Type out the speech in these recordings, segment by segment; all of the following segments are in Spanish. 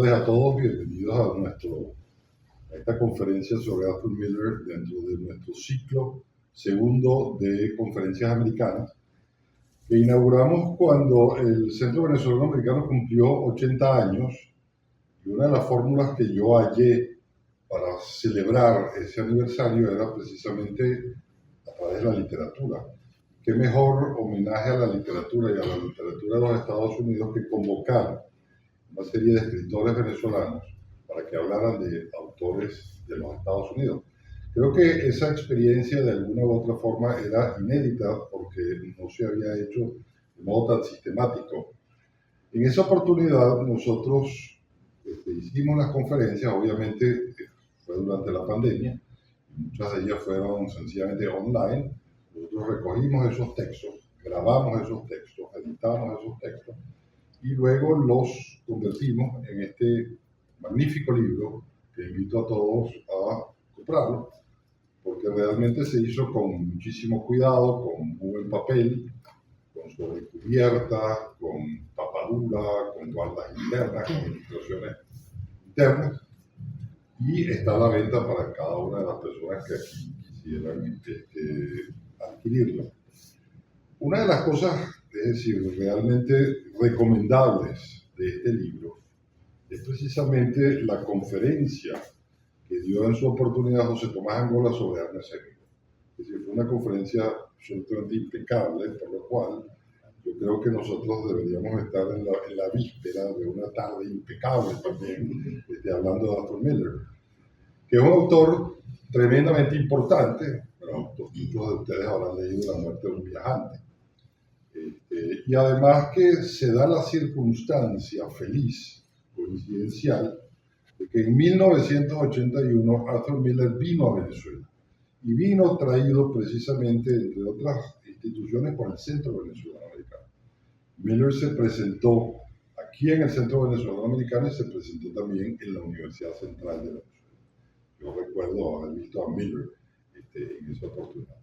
tardes a todos, bienvenidos a esta conferencia sobre Arthur Miller dentro de nuestro ciclo segundo de conferencias americanas que inauguramos cuando el Centro Venezolano Americano cumplió 80 años, y una de las fórmulas que yo hallé para celebrar ese aniversario era precisamente a través de la literatura. ¿Qué mejor homenaje a la literatura y a la literatura de los Estados Unidos que convocar una serie de escritores venezolanos para que hablaran de autores de los Estados Unidos? Creo que esa experiencia de alguna u otra forma era inédita porque no se había hecho de modo tan sistemático. En esa oportunidad nosotros hicimos las conferencias, obviamente fue durante la pandemia, muchas de ellas fueron sencillamente online. Nosotros recogimos esos textos, grabamos esos textos, editamos esos textos y luego los convertimos en este magnífico libro que invito a todos a comprarlo, porque realmente se hizo con muchísimo cuidado, con muy buen papel, con sobrecubierta, con tapadura, con guardas internas, con ilustraciones internas, y está a la venta para cada una de las personas que aquí quisieran adquirirlo. Una de las cosas, es decir, realmente recomendables de este libro es precisamente la conferencia que dio en su oportunidad José Tomás Angola sobre Ernest Hemingway. Es decir, fue una conferencia absolutamente impecable, por lo cual yo creo que nosotros deberíamos estar en la víspera de una tarde impecable también, hablando de Arthur Miller, que es un autor tremendamente importante. Bueno, muchos de ustedes habrán leído La muerte de un viajante. Y además que se da la circunstancia feliz, coincidencial, de que en 1981 Arthur Miller vino a Venezuela, y vino traído precisamente, entre otras instituciones, por el Centro Venezolano Americano. Miller se presentó aquí en el Centro Venezolano Americano y se presentó también en la Universidad Central de Venezuela. Yo recuerdo haber visto a Miller en esa oportunidad.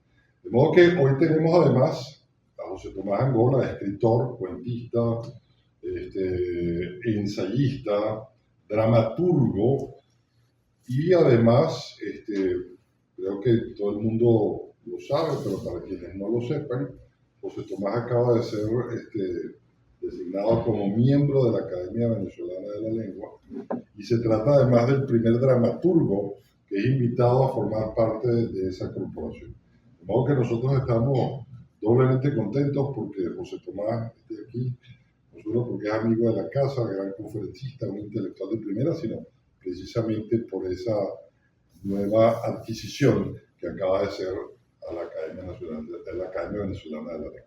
De modo que hoy tenemos además a José Tomás Angola, escritor, cuentista, ensayista, dramaturgo, y además, creo que todo el mundo lo sabe, pero para quienes no lo sepan, José Tomás acaba de ser designado como miembro de la Academia Venezolana de la Lengua, y se trata además del primer dramaturgo que es invitado a formar parte de esa corporación. De modo que nosotros estamos doblemente contentos porque José Tomás esté aquí, no solo porque es amigo de la casa, gran conferencista, un intelectual de primera, sino precisamente por esa nueva adquisición que acaba de ser a la Academia Venezolana de la Lengua.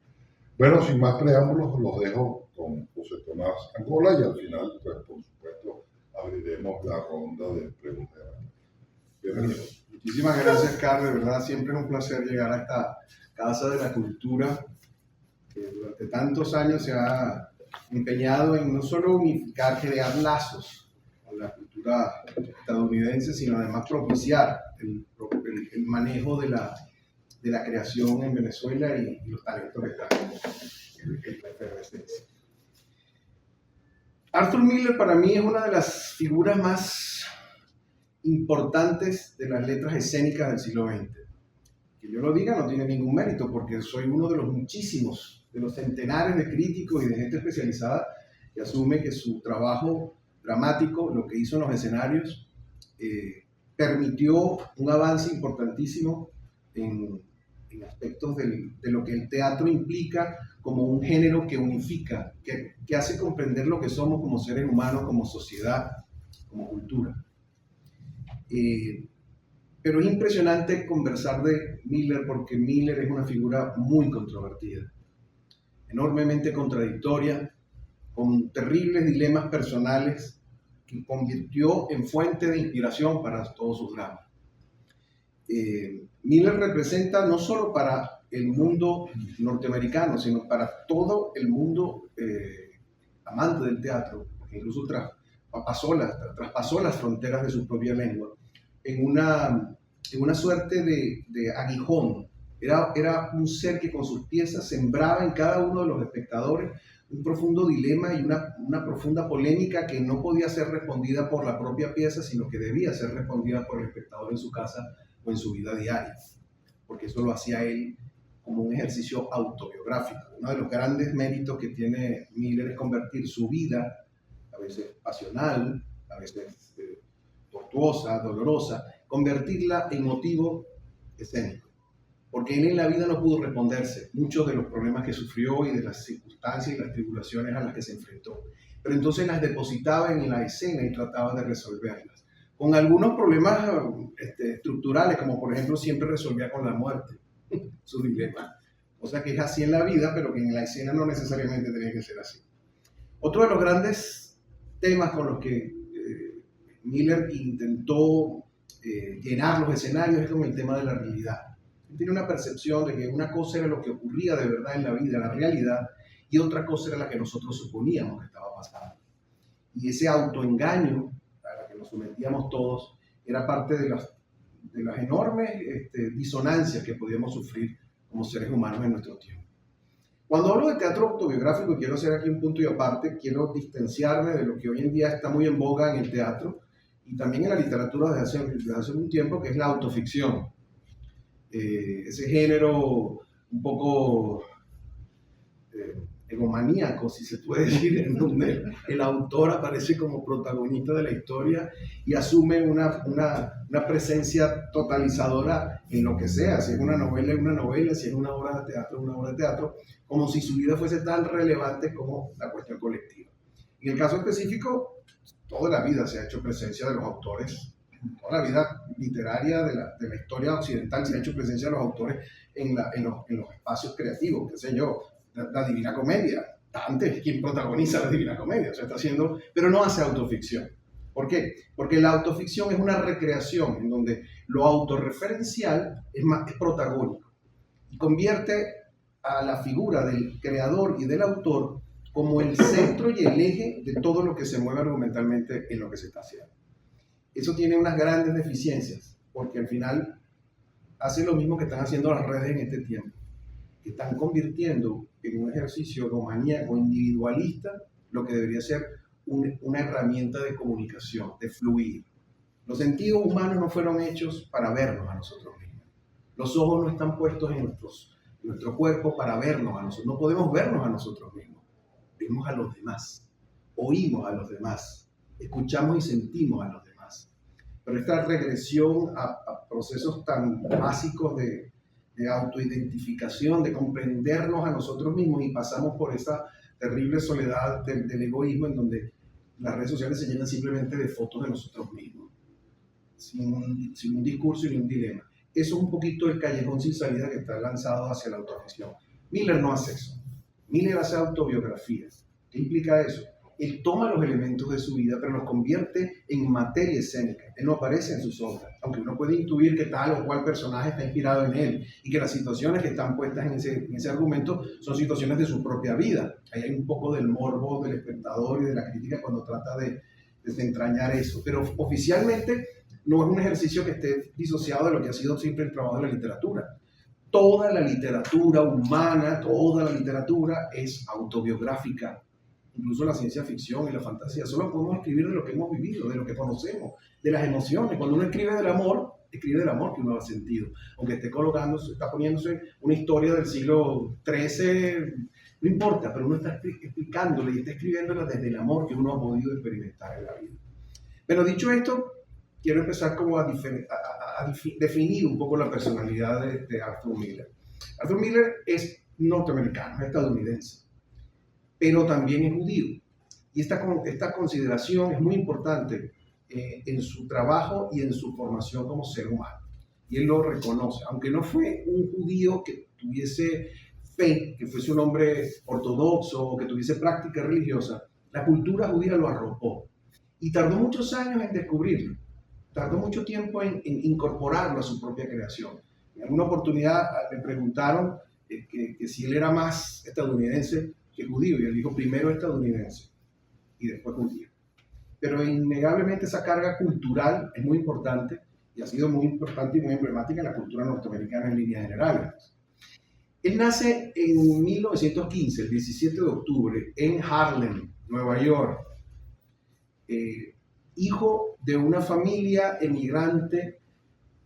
Bueno, sin más preámbulos, los dejo con José Tomás Angola y al final, pues por supuesto, abriremos la ronda de preguntas. Bienvenidos. Muchísimas gracias, Carlos. De verdad, siempre es un placer llegar a esta Casa de la Cultura que durante tantos años se ha empeñado en no solo unificar, crear lazos con la cultura estadounidense, sino además propiciar el manejo de la creación en Venezuela y los talentos que están en la efervescencia. Arthur Miller para mí es una de las figuras más importantes de las letras escénicas del siglo XX. Que yo lo diga no tiene ningún mérito, porque soy uno de los muchísimos, de los centenares de críticos y de gente especializada que asume que su trabajo dramático, lo que hizo en los escenarios, permitió un avance importantísimo en aspectos de lo que el teatro implica como un género que unifica, que hace comprender lo que somos como seres humanos, como sociedad, como cultura. Pero es impresionante conversar de Miller porque Miller es una figura muy controvertida, enormemente contradictoria, con terribles dilemas personales que convirtió en fuente de inspiración para todos sus dramas. Miller representa no solo para el mundo norteamericano, sino para todo el mundo amante del teatro, porque incluso traspasó las fronteras de su propia lengua en una suerte de aguijón. Era un ser que con sus piezas sembraba en cada uno de los espectadores un profundo dilema y una profunda polémica que no podía ser respondida por la propia pieza, sino que debía ser respondida por el espectador en su casa o en su vida diaria, porque eso lo hacía él como un ejercicio autobiográfico. Uno de los grandes méritos que tiene Miller es convertir su vida, a veces pasional, a veces tortuosa, dolorosa, convertirla en motivo escénico. Porque él en la vida no pudo responderse muchos de los problemas que sufrió y de las circunstancias y las tribulaciones a las que se enfrentó. Pero entonces las depositaba en la escena y trataba de resolverlas. Con algunos problemas estructurales, como por ejemplo siempre resolvía con la muerte, su dilema. O sea que es así en la vida, pero que en la escena no necesariamente tenía que ser así. Otro de los grandes temas con los que Miller intentó llenar los escenarios es con el tema de la realidad. Tiene una percepción de que una cosa era lo que ocurría de verdad en la vida, la realidad, y otra cosa era la que nosotros suponíamos que estaba pasando. Y ese autoengaño a la que nos sometíamos todos era parte de las enormes disonancias que podíamos sufrir como seres humanos en nuestro tiempo. Cuando hablo de teatro autobiográfico, quiero hacer aquí un punto y aparte, quiero distanciarme de lo que hoy en día está muy en boga en el teatro y también en la literatura desde hace un tiempo, que es la autoficción. Ese género un poco egomaníaco, si se puede decir, en donde el autor aparece como protagonista de la historia y asume una presencia totalizadora en lo que sea, si es una novela, si es una obra de teatro, como si su vida fuese tan relevante como la cuestión colectiva. En el caso específico, toda la vida se ha hecho presencia de los autores, toda la vida literaria de la historia occidental se ha hecho presencia de los autores en los espacios creativos, qué sé yo, la Divina Comedia. Dante es quien protagoniza la Divina Comedia, o sea, está haciendo, pero no hace autoficción. ¿Por qué? Porque la autoficción es una recreación en donde lo autorreferencial es protagónico y convierte a la figura del creador y del autor como el centro y el eje de todo lo que se mueve argumentalmente en lo que se está haciendo. Eso tiene unas grandes deficiencias, porque al final hace lo mismo que están haciendo las redes en este tiempo, que están convirtiendo en un ejercicio egomaníaco individualista lo que debería ser una herramienta de comunicación, de fluir. Los sentidos humanos no fueron hechos para vernos a nosotros mismos. Los ojos no están puestos en nuestro cuerpo para vernos a nosotros. No podemos vernos a nosotros mismos. Vemos a los demás, oímos a los demás, escuchamos y sentimos a los demás. Pero esta regresión a procesos tan básicos de autoidentificación, de comprendernos a nosotros mismos, y pasamos por esa terrible soledad del egoísmo en donde las redes sociales se llenan simplemente de fotos de nosotros mismos, sin un discurso y un dilema. Eso es un poquito el callejón sin salida que está lanzado hacia la autoficción. Miller no hace eso. Miller hace autobiografías. ¿Qué implica eso? Él toma los elementos de su vida, pero los convierte en materia escénica. Él no aparece en sus obras, aunque uno puede intuir que tal o cual personaje está inspirado en él y que las situaciones que están puestas en ese argumento son situaciones de su propia vida. Ahí hay un poco del morbo del espectador y de la crítica cuando trata de desentrañar eso. Pero oficialmente no es un ejercicio que esté disociado de lo que ha sido siempre el trabajo de la literatura. Toda la literatura humana, toda la literatura es autobiográfica. Incluso la ciencia ficción y la fantasía, solo podemos escribir de lo que hemos vivido, de lo que conocemos, de las emociones. Cuando uno escribe del amor que uno ha sentido, aunque esté está poniéndose una historia del siglo XIII, no importa, pero uno está explicándole y está escribiéndola desde el amor que uno ha podido experimentar en la vida. Pero dicho esto, quiero empezar como a definir un poco la personalidad de Arthur Miller. Arthur Miller es norteamericano, es estadounidense, pero también es judío. Y esta consideración es muy importante en su trabajo y en su formación como ser humano. Y él lo reconoce, aunque no fue un judío que tuviese fe, que fuese un hombre ortodoxo, que tuviese práctica religiosa, la cultura judía lo arropó. Y tardó muchos años en descubrirlo. Tardó mucho tiempo en incorporarlo a su propia creación. En alguna oportunidad le preguntaron que si él era más estadounidense que judío, y él dijo primero estadounidense y después judío. Pero innegablemente esa carga cultural es muy importante y ha sido muy importante y muy emblemática en la cultura norteamericana en líneas generales. Él nace en 1915, el 17 de octubre, en Harlem, Nueva York. Hijo de una familia emigrante,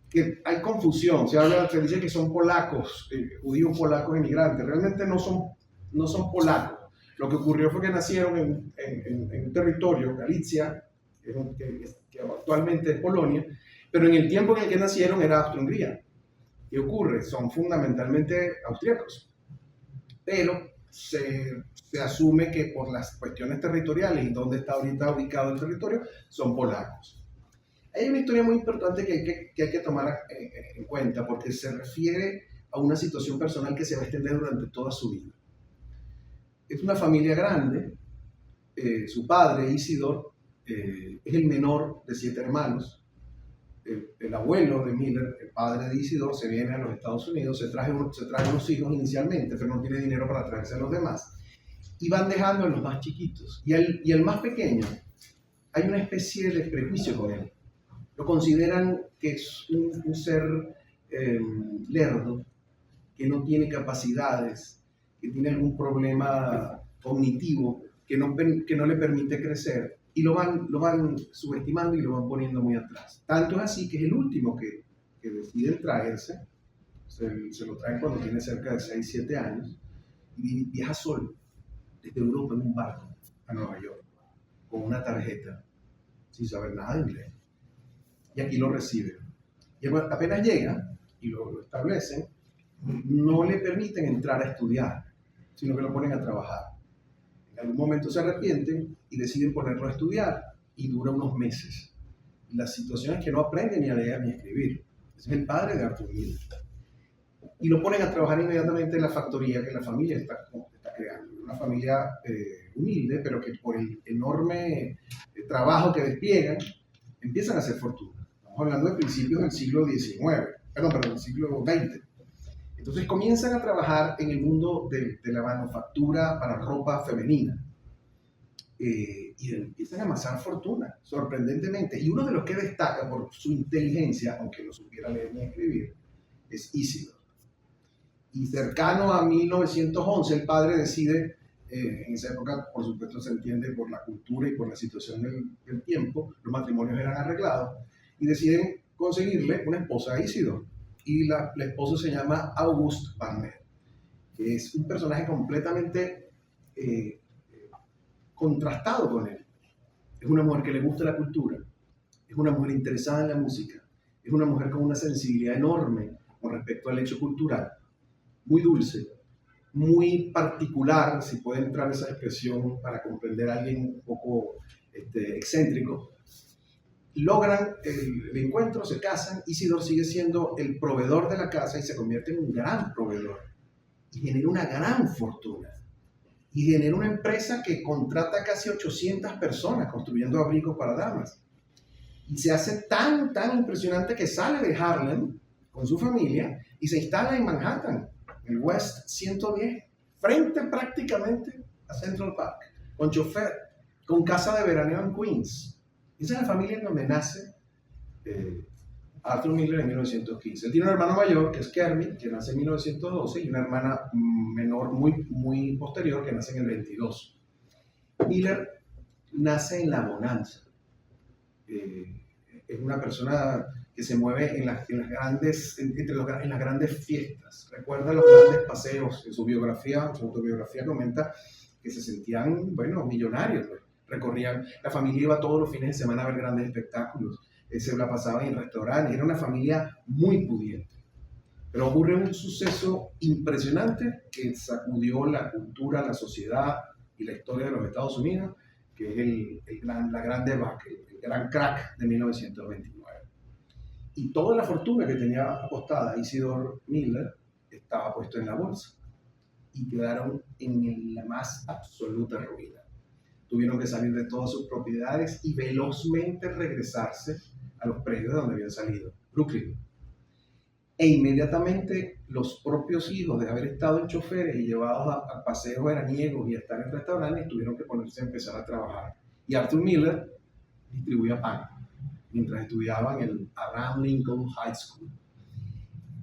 que hay confusión, se dice que son polacos, judíos polacos emigrantes, realmente no son polacos. Lo que ocurrió fue que nacieron en un territorio, Galicia, que actualmente es Polonia, pero en el tiempo en el que nacieron era Austria-Hungría. ¿Qué ocurre? Son fundamentalmente austríacos, pero se asume que por las cuestiones territoriales y dónde está ahorita ubicado el territorio, son polacos. Hay una historia muy importante que hay que tomar en cuenta porque se refiere a una situación personal que se va a extender durante toda su vida. Es una familia grande, su padre, Isidor, es el menor de 7 hermanos. El abuelo de Miller, el padre de Isidor, se viene a los Estados Unidos, se trae unos hijos inicialmente, pero no tiene dinero para traerse a los demás. Y van dejando a los más chiquitos. Y el más pequeño, hay una especie de prejuicio con él. Lo consideran que es un ser lerdo, que no tiene capacidades, que tiene algún problema cognitivo que no le permite crecer, y lo van subestimando y lo van poniendo muy atrás. Tanto es así que es el último que deciden traerse, se lo traen cuando tiene cerca de 6, 7 años, y viaja solo desde Europa en un barco a Nueva York, con una tarjeta, sin saber nada de inglés. Y aquí lo reciben. Y apenas llega y lo establecen, no le permiten entrar a estudiar, sino que lo ponen a trabajar. En algún momento se arrepienten y deciden ponerlo a estudiar, y dura unos meses. La situación es que no aprende ni a leer ni a escribir. Es el padre de Arthur Miller. Y lo ponen a trabajar inmediatamente en la factoría que la familia está creando. Una familia humilde, pero que por el enorme trabajo que despliegan, empiezan a hacer fortuna. Estamos hablando de principios del siglo XIX, perdón, del siglo XX. Entonces comienzan a trabajar en el mundo de la manufactura para ropa femenina. Y empiezan a amasar fortuna, sorprendentemente. Y uno de los que destaca por su inteligencia, aunque no supiera leer ni escribir, es Isidor. Y cercano a 1911, el padre decide, en esa época, por supuesto, se entiende por la cultura y por la situación del tiempo, los matrimonios eran arreglados, y deciden conseguirle una esposa a Isidor. Y la esposa se llama Auguste Barnett, que es un personaje completamente contrastado con él. Es una mujer que le gusta la cultura, es una mujer interesada en la música, es una mujer con una sensibilidad enorme con respecto al hecho cultural, muy dulce, muy particular, si puede entrar esa expresión para comprender a alguien un poco excéntrico. Logran el encuentro, se casan. Isidor sigue siendo el proveedor de la casa y se convierte en un gran proveedor y genera una gran fortuna y genera una empresa que contrata casi 800 personas construyendo abrigos para damas, y se hace tan impresionante que sale de Harlem con su familia y se instala en Manhattan, en el West 110, frente prácticamente a Central Park, con chofer, con casa de veraneo en Queens. Esa es la familia en donde nace Arthur Miller en 1915. Él tiene un hermano mayor, que es Kermit, que nace en 1912, y una hermana menor muy posterior, que nace en el 22. Miller nace en la bonanza. Es una persona que se mueve en las grandes fiestas. Recuerda los grandes paseos. En su autobiografía comenta que se sentían, millonarios. Recorrían, la familia iba todos los fines de semana a ver grandes espectáculos, se la pasaban en restaurantes, era una familia muy pudiente. Pero ocurre un suceso impresionante que sacudió la cultura, la sociedad y la historia de los Estados Unidos, que es la gran debacle, el gran crack de 1929. Y toda la fortuna que tenía apostada Isidor Miller estaba puesta en la bolsa, y quedaron en la más absoluta ruina. Tuvieron que salir de todas sus propiedades y velozmente regresarse a los predios de donde habían salido, Brooklyn. E inmediatamente los propios hijos, de haber estado en choferes y llevados a paseos veraniegos y a estar en restaurantes, tuvieron que ponerse a empezar a trabajar. Y Arthur Miller distribuía pan mientras estudiaba en el Abraham Lincoln High School.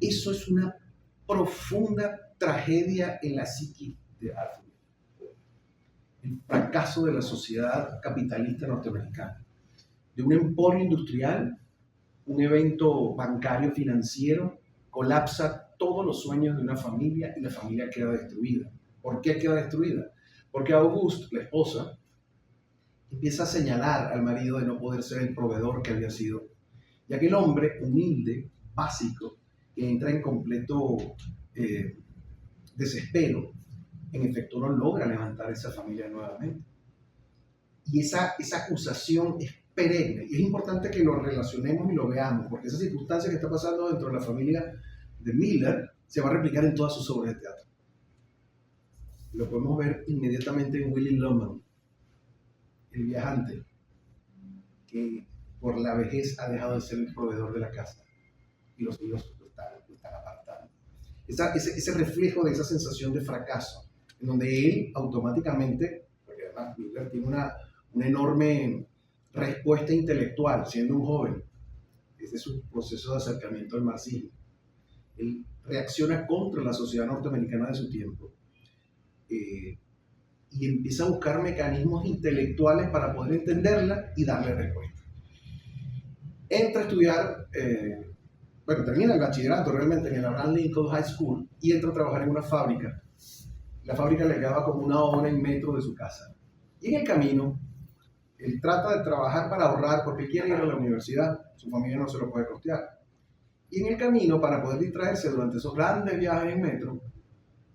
Eso es una profunda tragedia en la psique de Arthur. El fracaso de la sociedad capitalista norteamericana. De un emporio industrial, un evento bancario financiero, colapsa todos los sueños de una familia y la familia queda destruida. ¿Por qué queda destruida? Porque Auguste, la esposa, empieza a señalar al marido de no poder ser el proveedor que había sido. Y aquel hombre humilde, básico, que entra en completo desespero, en efecto no logra levantar esa familia nuevamente. Y esa acusación es perenne. Y es importante que lo relacionemos y lo veamos, porque esa circunstancia que está pasando dentro de la familia de Miller se va a replicar en todas sus obras de teatro. Lo podemos ver inmediatamente en Willy Loman, el viajante, que por la vejez ha dejado de ser el proveedor de la casa y los hijos lo están apartando. Ese reflejo de esa sensación de fracaso, en donde él automáticamente, porque además Miller tiene una enorme respuesta intelectual siendo un joven, ese es su proceso de acercamiento al marxismo. Él reacciona contra la sociedad norteamericana de su tiempo y empieza a buscar mecanismos intelectuales para poder entenderla y darle respuesta. Entra a estudiar, termina el bachillerato realmente en el Abraham Lincoln High School y entra a trabajar en una fábrica. La fábrica le quedaba como 1 hora en metro de su casa. Y en el camino, él trata de trabajar para ahorrar porque quiere ir a la universidad, su familia no se lo puede costear. Y en el camino, para poder distraerse durante esos grandes viajes en metro,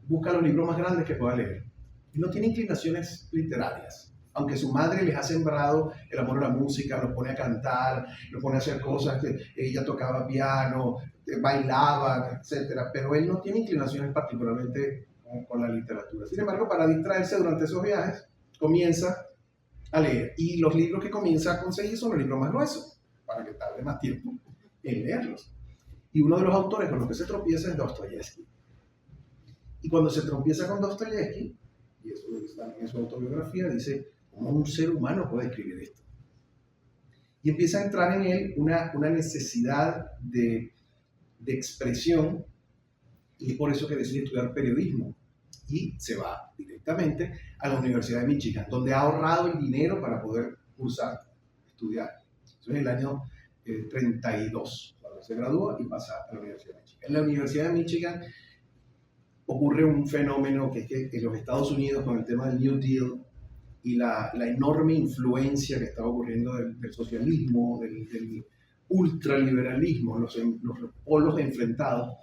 busca los libros más grandes que pueda leer. Y no tiene inclinaciones literarias, aunque su madre les ha sembrado el amor a la música, los pone a cantar, los pone a hacer cosas, ella tocaba piano, bailaba, etc. Pero él no tiene inclinaciones particularmente con la literatura. Sin embargo, para distraerse durante esos viajes, comienza a leer. Y los libros que comienza a conseguir son los libros más gruesos, para que tarde más tiempo en leerlos. Y uno de los autores con los que se tropieza es Dostoyevsky. Y cuando se tropieza con Dostoyevsky, y eso lo dice también en su autobiografía, dice, ¿cómo un ser humano puede escribir esto? Y empieza a entrar en él una necesidad de expresión, y es por eso que decide estudiar periodismo. Y se va directamente a la Universidad de Michigan, donde ha ahorrado el dinero para poder cursar, estudiar. Eso es el año 32, cuando se gradúa y pasa a la Universidad de Michigan. En la Universidad de Michigan ocurre un fenómeno que es que en los Estados Unidos, con el tema del New Deal y la enorme influencia que estaba ocurriendo del socialismo, del ultraliberalismo, los polos enfrentados,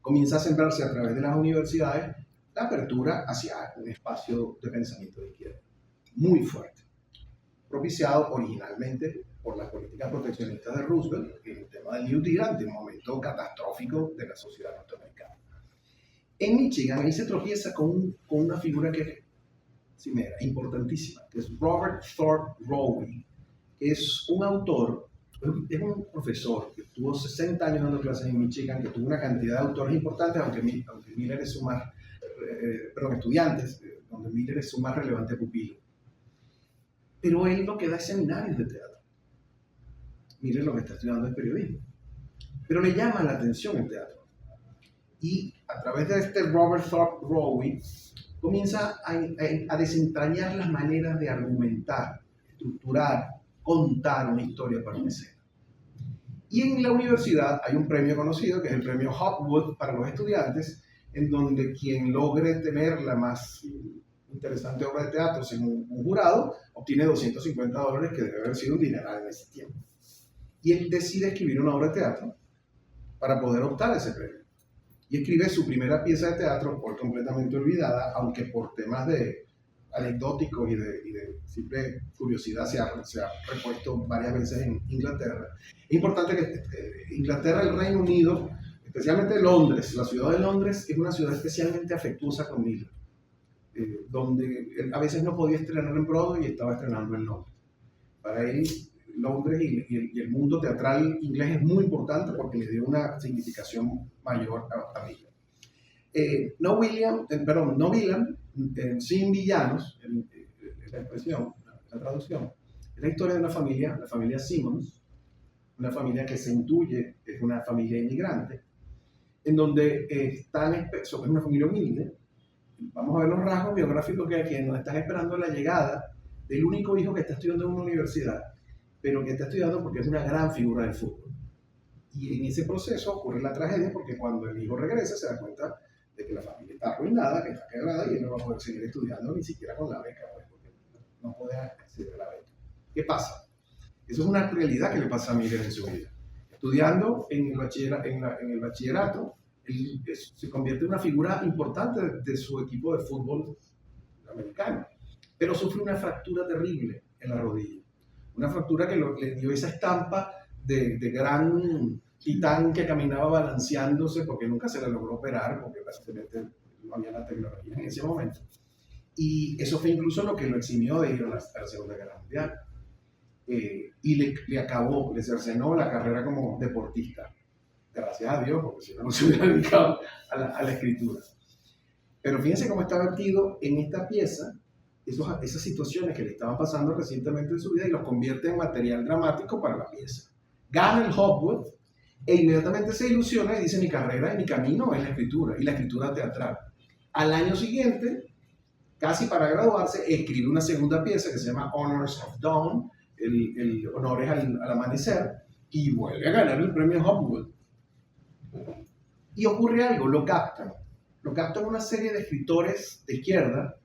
comienza a sembrarse a través de las universidades la apertura hacia un espacio de pensamiento de izquierda muy fuerte, propiciado originalmente por las políticas proteccionistas de Roosevelt en el tema del New Deal ante un momento catastrófico de la sociedad norteamericana. En Michigan, ahí se tropieza con una figura que es cimera, importantísima, que es Robert Thorpe Rowe, que es un autor, es un profesor que tuvo 60 años dando clases en Michigan, que tuvo una cantidad de autores importantes, aunque Miller es su más, estudiantes, donde Miller es su más relevante pupilo. Pero él lo que da es seminarios de teatro. Miller lo que está estudiando es periodismo. Pero le llama la atención el teatro. Y a través de este Robert Thorpe Rowe, comienza a desentrañar las maneras de argumentar, estructurar, contar una historia para una escena. Y en la universidad hay un premio conocido, que es el premio Hopwood para los estudiantes, en donde quien logre tener la más interesante obra de teatro según un jurado, obtiene $250, que debe haber sido un dineral en ese tiempo. Y él decide escribir una obra de teatro para poder optar a ese premio. Y escribe su primera pieza de teatro, por completamente olvidada, aunque por temas de anecdóticos y de simple curiosidad se ha repuesto varias veces en Inglaterra. Es importante que Inglaterra, el Reino Unido, especialmente Londres, la ciudad de Londres es una ciudad especialmente afectuosa con Miller, donde él a veces no podía estrenar en Broadway y estaba estrenando en Londres. Para él, Londres y el mundo teatral inglés es muy importante porque le dio una significación mayor a Miller. No Villain, sin villanos, la expresión, la traducción, es la historia de una familia, la familia Simmons, una familia que se intuye es una familia inmigrante, en donde es una familia humilde. Vamos a ver los rasgos biográficos que nos están esperando la llegada del único hijo que está estudiando en una universidad, pero que está estudiando porque es una gran figura del fútbol. Y en ese proceso ocurre la tragedia porque cuando el hijo regresa se da cuenta de que la familia está arruinada, que está quebrada y él no va a poder seguir estudiando ni siquiera con la beca, pues, porque no puede acceder a la beca. ¿Qué pasa? Eso es una realidad que le pasa a Miller en su vida. Estudiando en el bachillerato, él se convierte en una figura importante de su equipo de fútbol americano, pero sufre una fractura terrible en la rodilla. Una fractura que le dio esa estampa de gran titán que caminaba balanceándose porque nunca se la logró operar, porque básicamente no había la tecnología en ese momento. Y eso fue incluso lo que lo eximió de ir a la Segunda Guerra Mundial. Y le cercenó la carrera como deportista. Gracias a Dios, porque si no, no se hubiera dedicado a la escritura. Pero fíjense cómo está vertido en esta pieza esas situaciones que le estaban pasando recientemente en su vida y los convierte en material dramático para la pieza. Gana el Hopwood e inmediatamente se ilusiona y dice: mi carrera y mi camino es la escritura, y la escritura teatral. Al año siguiente, casi para graduarse, escribe una segunda pieza que se llama Honors of Dawn, el honores al amanecer, y vuelve a ganar el premio Hopwood. Y ocurre algo, lo captan una serie de escritores de izquierda,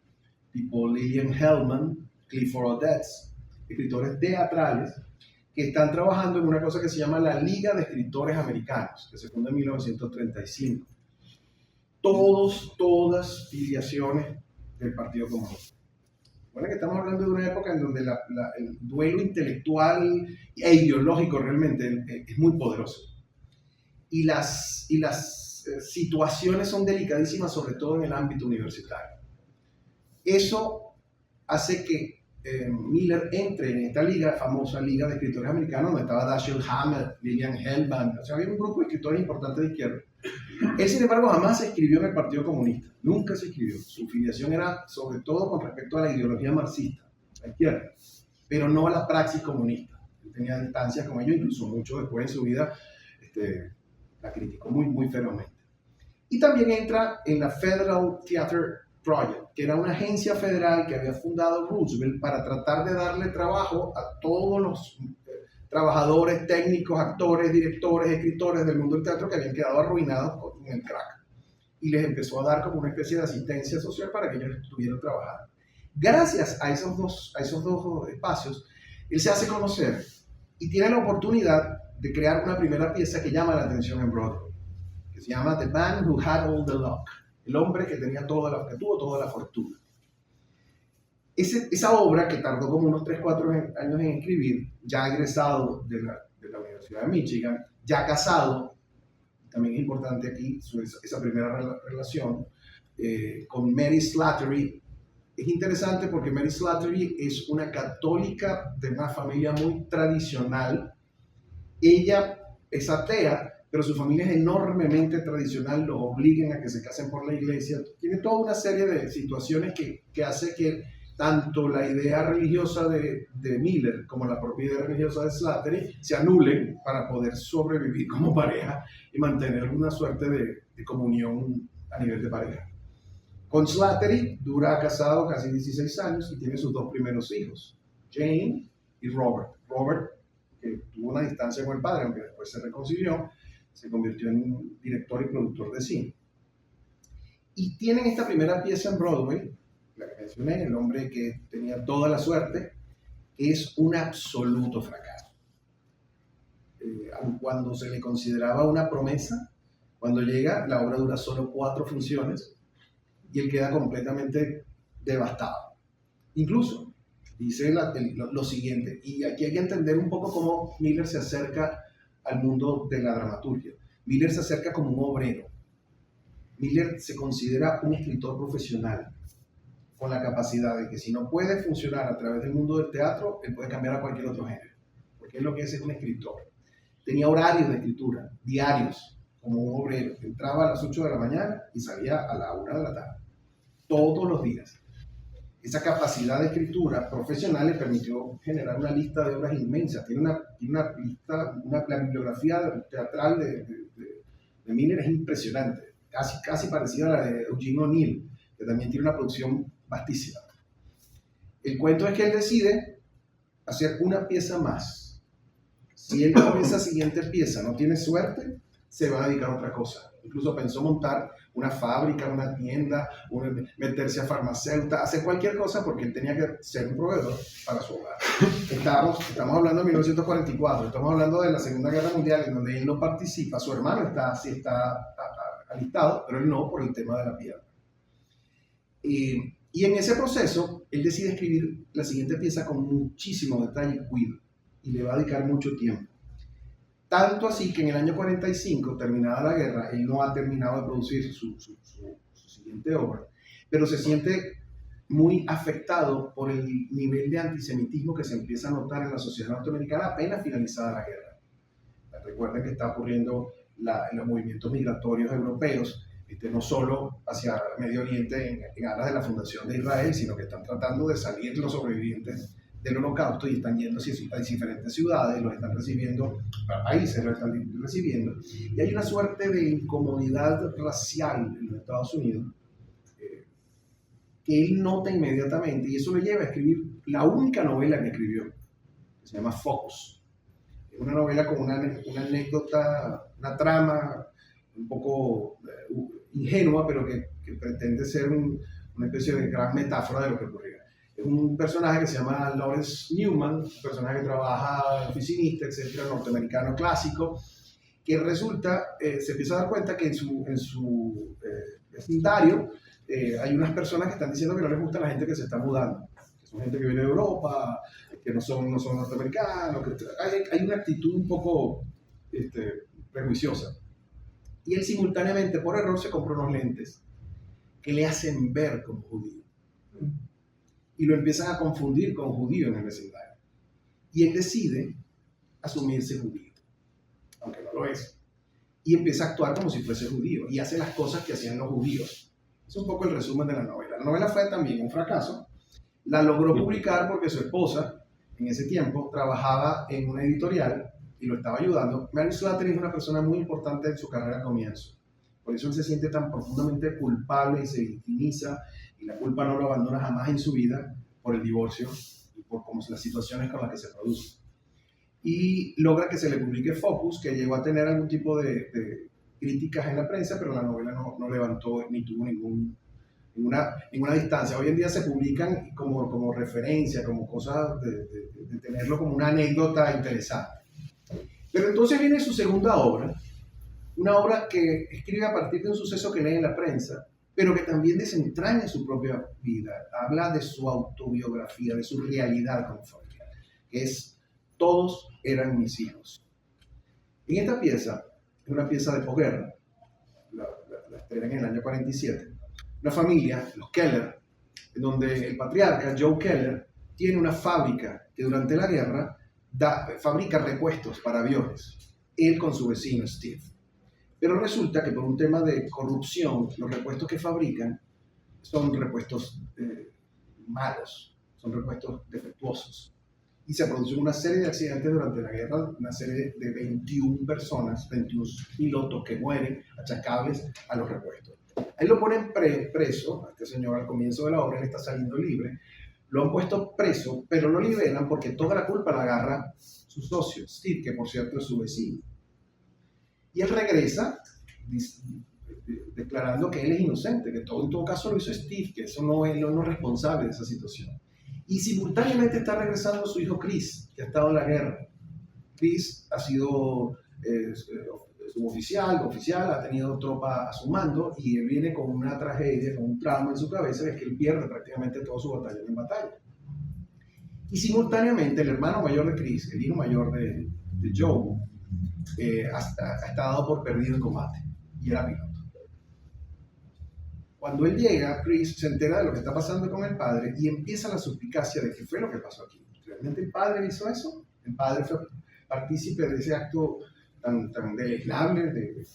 tipo Lillian Hellman, Clifford Odets, escritores teatrales, que están trabajando en una cosa que se llama la Liga de Escritores Americanos, que se fundó en 1935. Todas filiaciones del Partido Comunista. Bueno, que estamos hablando de una época en donde el duelo intelectual e ideológico realmente es muy poderoso. Y las situaciones son delicadísimas, sobre todo en el ámbito universitario. Eso hace que Miller entre en esta liga, famosa Liga de Escritores Americanos, donde estaba Dashiell Hammett, Lillian Hellman, o sea, había un grupo de escritores importantes de izquierda. Él, sin embargo, jamás se inscribió en el Partido Comunista, nunca se inscribió. Su filiación era sobre todo con respecto a la ideología marxista, la izquierda, pero no a la praxis comunista. Él tenía distancias con ellos, incluso mucho después en su vida la criticó muy ferozmente. Y también entra en la Federal Theater Project, que era una agencia federal que había fundado Roosevelt para tratar de darle trabajo a todos los trabajadores, técnicos, actores, directores, escritores del mundo del teatro que habían quedado arruinados con el crack. Y les empezó a dar como una especie de asistencia social para que ellos estuvieran trabajando. Gracias a esos dos espacios, él se hace conocer y tiene la oportunidad de crear una primera pieza que llama la atención en Broadway, que se llama The Man Who Had All the Luck, el hombre que tuvo toda la fortuna. Esa obra, que tardó como unos 3-4 años en escribir, ya egresado de la Universidad de Michigan, ya casado, también es importante aquí esa primera relación, con Mary Slattery. Es interesante porque Mary Slattery es una católica de una familia muy tradicional. Ella es atea, pero su familia es enormemente tradicional, los obligan a que se casen por la iglesia. Tiene toda una serie de situaciones que hace que tanto la idea religiosa de Miller como la propia idea religiosa de Slattery se anulen para poder sobrevivir como pareja y mantener alguna suerte de comunión a nivel de pareja. Con Slattery dura casado casi 16 años y tiene sus 2 primeros hijos, Jane y Robert. Robert, que tuvo una distancia con el padre, aunque después se reconcilió, se convirtió en director y productor de cine. Y tienen esta primera pieza en Broadway, la que mencioné, El hombre que tenía toda la suerte, que es un absoluto fracaso. Aun cuando se le consideraba una promesa, cuando llega, la obra dura solo 4 funciones y él queda completamente devastado. Incluso dice lo siguiente, y aquí hay que entender un poco cómo Miller se acerca al mundo de la dramaturgia. Miller se acerca como un obrero. Miller se considera un escritor profesional, con la capacidad de que si no puede funcionar a través del mundo del teatro, él puede cambiar a cualquier otro género, porque es lo que es un escritor. Tenía horarios de escritura, diarios, como un obrero. Entraba a las 8 de la mañana y salía a la 1 de la tarde, todos los días. Esa capacidad de escritura profesional le permitió generar una lista de obras inmensas. Tiene una lista, la bibliografía teatral de Miller es impresionante, casi parecida a la de Eugene O'Neill, que también tiene una producción vastísima. El cuento es que él decide hacer una pieza más. Si él con esa siguiente pieza no tiene suerte, se va a dedicar a otra cosa. Incluso pensó montar una fábrica, una tienda, meterse a farmacéutica, hacer cualquier cosa porque él tenía que ser un proveedor para su hogar. Estamos hablando de 1944, estamos hablando de la Segunda Guerra Mundial, en donde él no participa, su hermano sí está alistado, pero él no, por el tema de la pierna. Y en ese proceso, él decide escribir la siguiente pieza con muchísimo detalle y cuidado, y le va a dedicar mucho tiempo. Tanto así que en el año 45, terminada la guerra, él no ha terminado de producir su siguiente obra, pero se siente muy afectado por el nivel de antisemitismo que se empieza a notar en la sociedad norteamericana apenas finalizada la guerra. Recuerden que está ocurriendo en los movimientos migratorios europeos, no solo hacia Medio Oriente en aras de la fundación de Israel, sino que están tratando de salir los sobrevivientes del Holocausto y están yendo a diferentes ciudades, los están recibiendo, a países los están recibiendo, y hay una suerte de incomodidad racial en los Estados Unidos que él nota inmediatamente, y eso le lleva a escribir la única novela que escribió, que se llama Focus. Es una novela con una anécdota, una trama un poco ingenua, pero que pretende ser una especie de gran metáfora de lo que ocurría. Es un personaje que se llama Lawrence Newman, un personaje que trabaja oficinista, etcétera, norteamericano clásico, que resulta, se empieza a dar cuenta que en su vecindario hay unas personas que están diciendo que no les gusta la gente que se está mudando, que son gente que viene de Europa, que no son norteamericanos, que hay una actitud un poco prejuiciosa. Y él simultáneamente, por error, se compró unos lentes que le hacen ver como judío. Y lo empiezan a confundir con judío en el vecindario. Y él decide asumirse judío, aunque no lo es. Y empieza a actuar como si fuese judío. Y hace las cosas que hacían los judíos. Es un poco el resumen de la novela. La novela fue también un fracaso. La logró publicar porque su esposa, en ese tiempo, trabajaba en una editorial y lo estaba ayudando. Mary Slattery es una persona muy importante en su carrera al comienzo. Por eso él se siente tan profundamente culpable y se victimiza, y la culpa no lo abandona jamás en su vida por el divorcio y por las situaciones con las que se produce. Y logra que se le publique Focus, que llegó a tener algún tipo de críticas en la prensa, pero la novela no levantó ni tuvo ninguna distancia. Hoy en día se publican como referencia, como cosas de tenerlo como una anécdota interesante. Pero entonces viene su segunda obra, una obra que escribe a partir de un suceso que lee en la prensa, pero que también desentraña su propia vida. Habla de su autobiografía, de su realidad como familiar, que es: todos eran mis hijos. En esta pieza, es una pieza de posguerra, la estrenan en el año 47, una familia, los Keller, en donde el patriarca, Joe Keller, tiene una fábrica que durante la guerra fabrica repuestos para aviones, él con su vecino Steve. Pero resulta que por un tema de corrupción, los repuestos que fabrican son repuestos malos, son repuestos defectuosos. Y se producen una serie de accidentes durante la guerra, una serie de 21 personas, 21 pilotos que mueren achacables a los repuestos. Ahí lo ponen preso, a este señor al comienzo de la obra, él está saliendo libre. Lo han puesto preso, pero lo liberan porque toda la culpa la agarra su socio, Steve, que por cierto es su vecino. Y él regresa declarando que él es inocente, que en todo caso lo hizo Steve, que eso no es responsable de esa situación. Y simultáneamente está regresando su hijo Chris, que ha estado en la guerra. Chris ha sido suboficial, oficial, ha tenido tropa a su mando, y él viene con una tragedia, con un trauma en su cabeza, es que él pierde prácticamente todo su batallón en batalla. Y simultáneamente el hermano mayor de Chris, el hijo mayor de Joe, ha dado por perdido en combate, y era piloto. Cuando él llega, Chris se entera de lo que está pasando con el padre y empieza la suspicacia de qué fue lo que pasó aquí. ¿Realmente el padre hizo eso? ¿El padre fue partícipe de ese acto tan deleznable de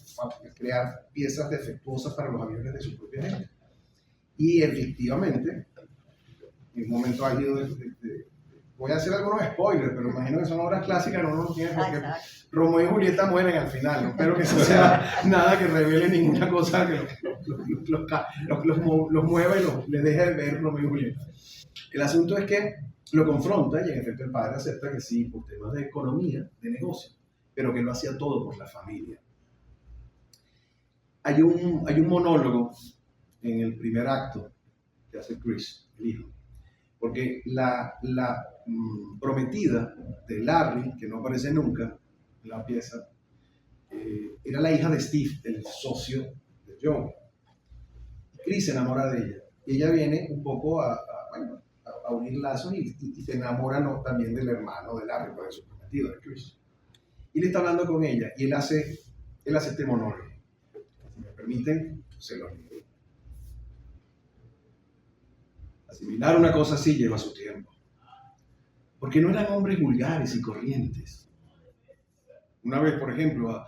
crear piezas defectuosas para los aviones de su propia gente? Y efectivamente, en un momento álgido voy a hacer algunos spoilers, pero imagino que son obras clásicas, no lo tienen porque Exacto. Romeo y Julieta mueren al final. No espero que eso sea nada que revele ninguna cosa que los mueva y les deje de ver Romeo y Julieta. El asunto es que lo confronta y en efecto el padre acepta que sí, por temas de economía, de negocio, pero que lo hacía todo por la familia. Hay un monólogo en el primer acto que hace Chris, el hijo, porque la prometida de Larry, que no aparece nunca en la pieza, era la hija de Steve, el socio de Joe. Chris se enamora de ella y ella viene un poco a unir lazos y se enamora también del hermano de Larry, de su prometido, de Chris. Y le está hablando con ella y él hace este monólogo. Si me permiten, se lo leo. Asimilar una cosa así lleva su tiempo, porque no eran hombres vulgares y corrientes. Una vez, por ejemplo,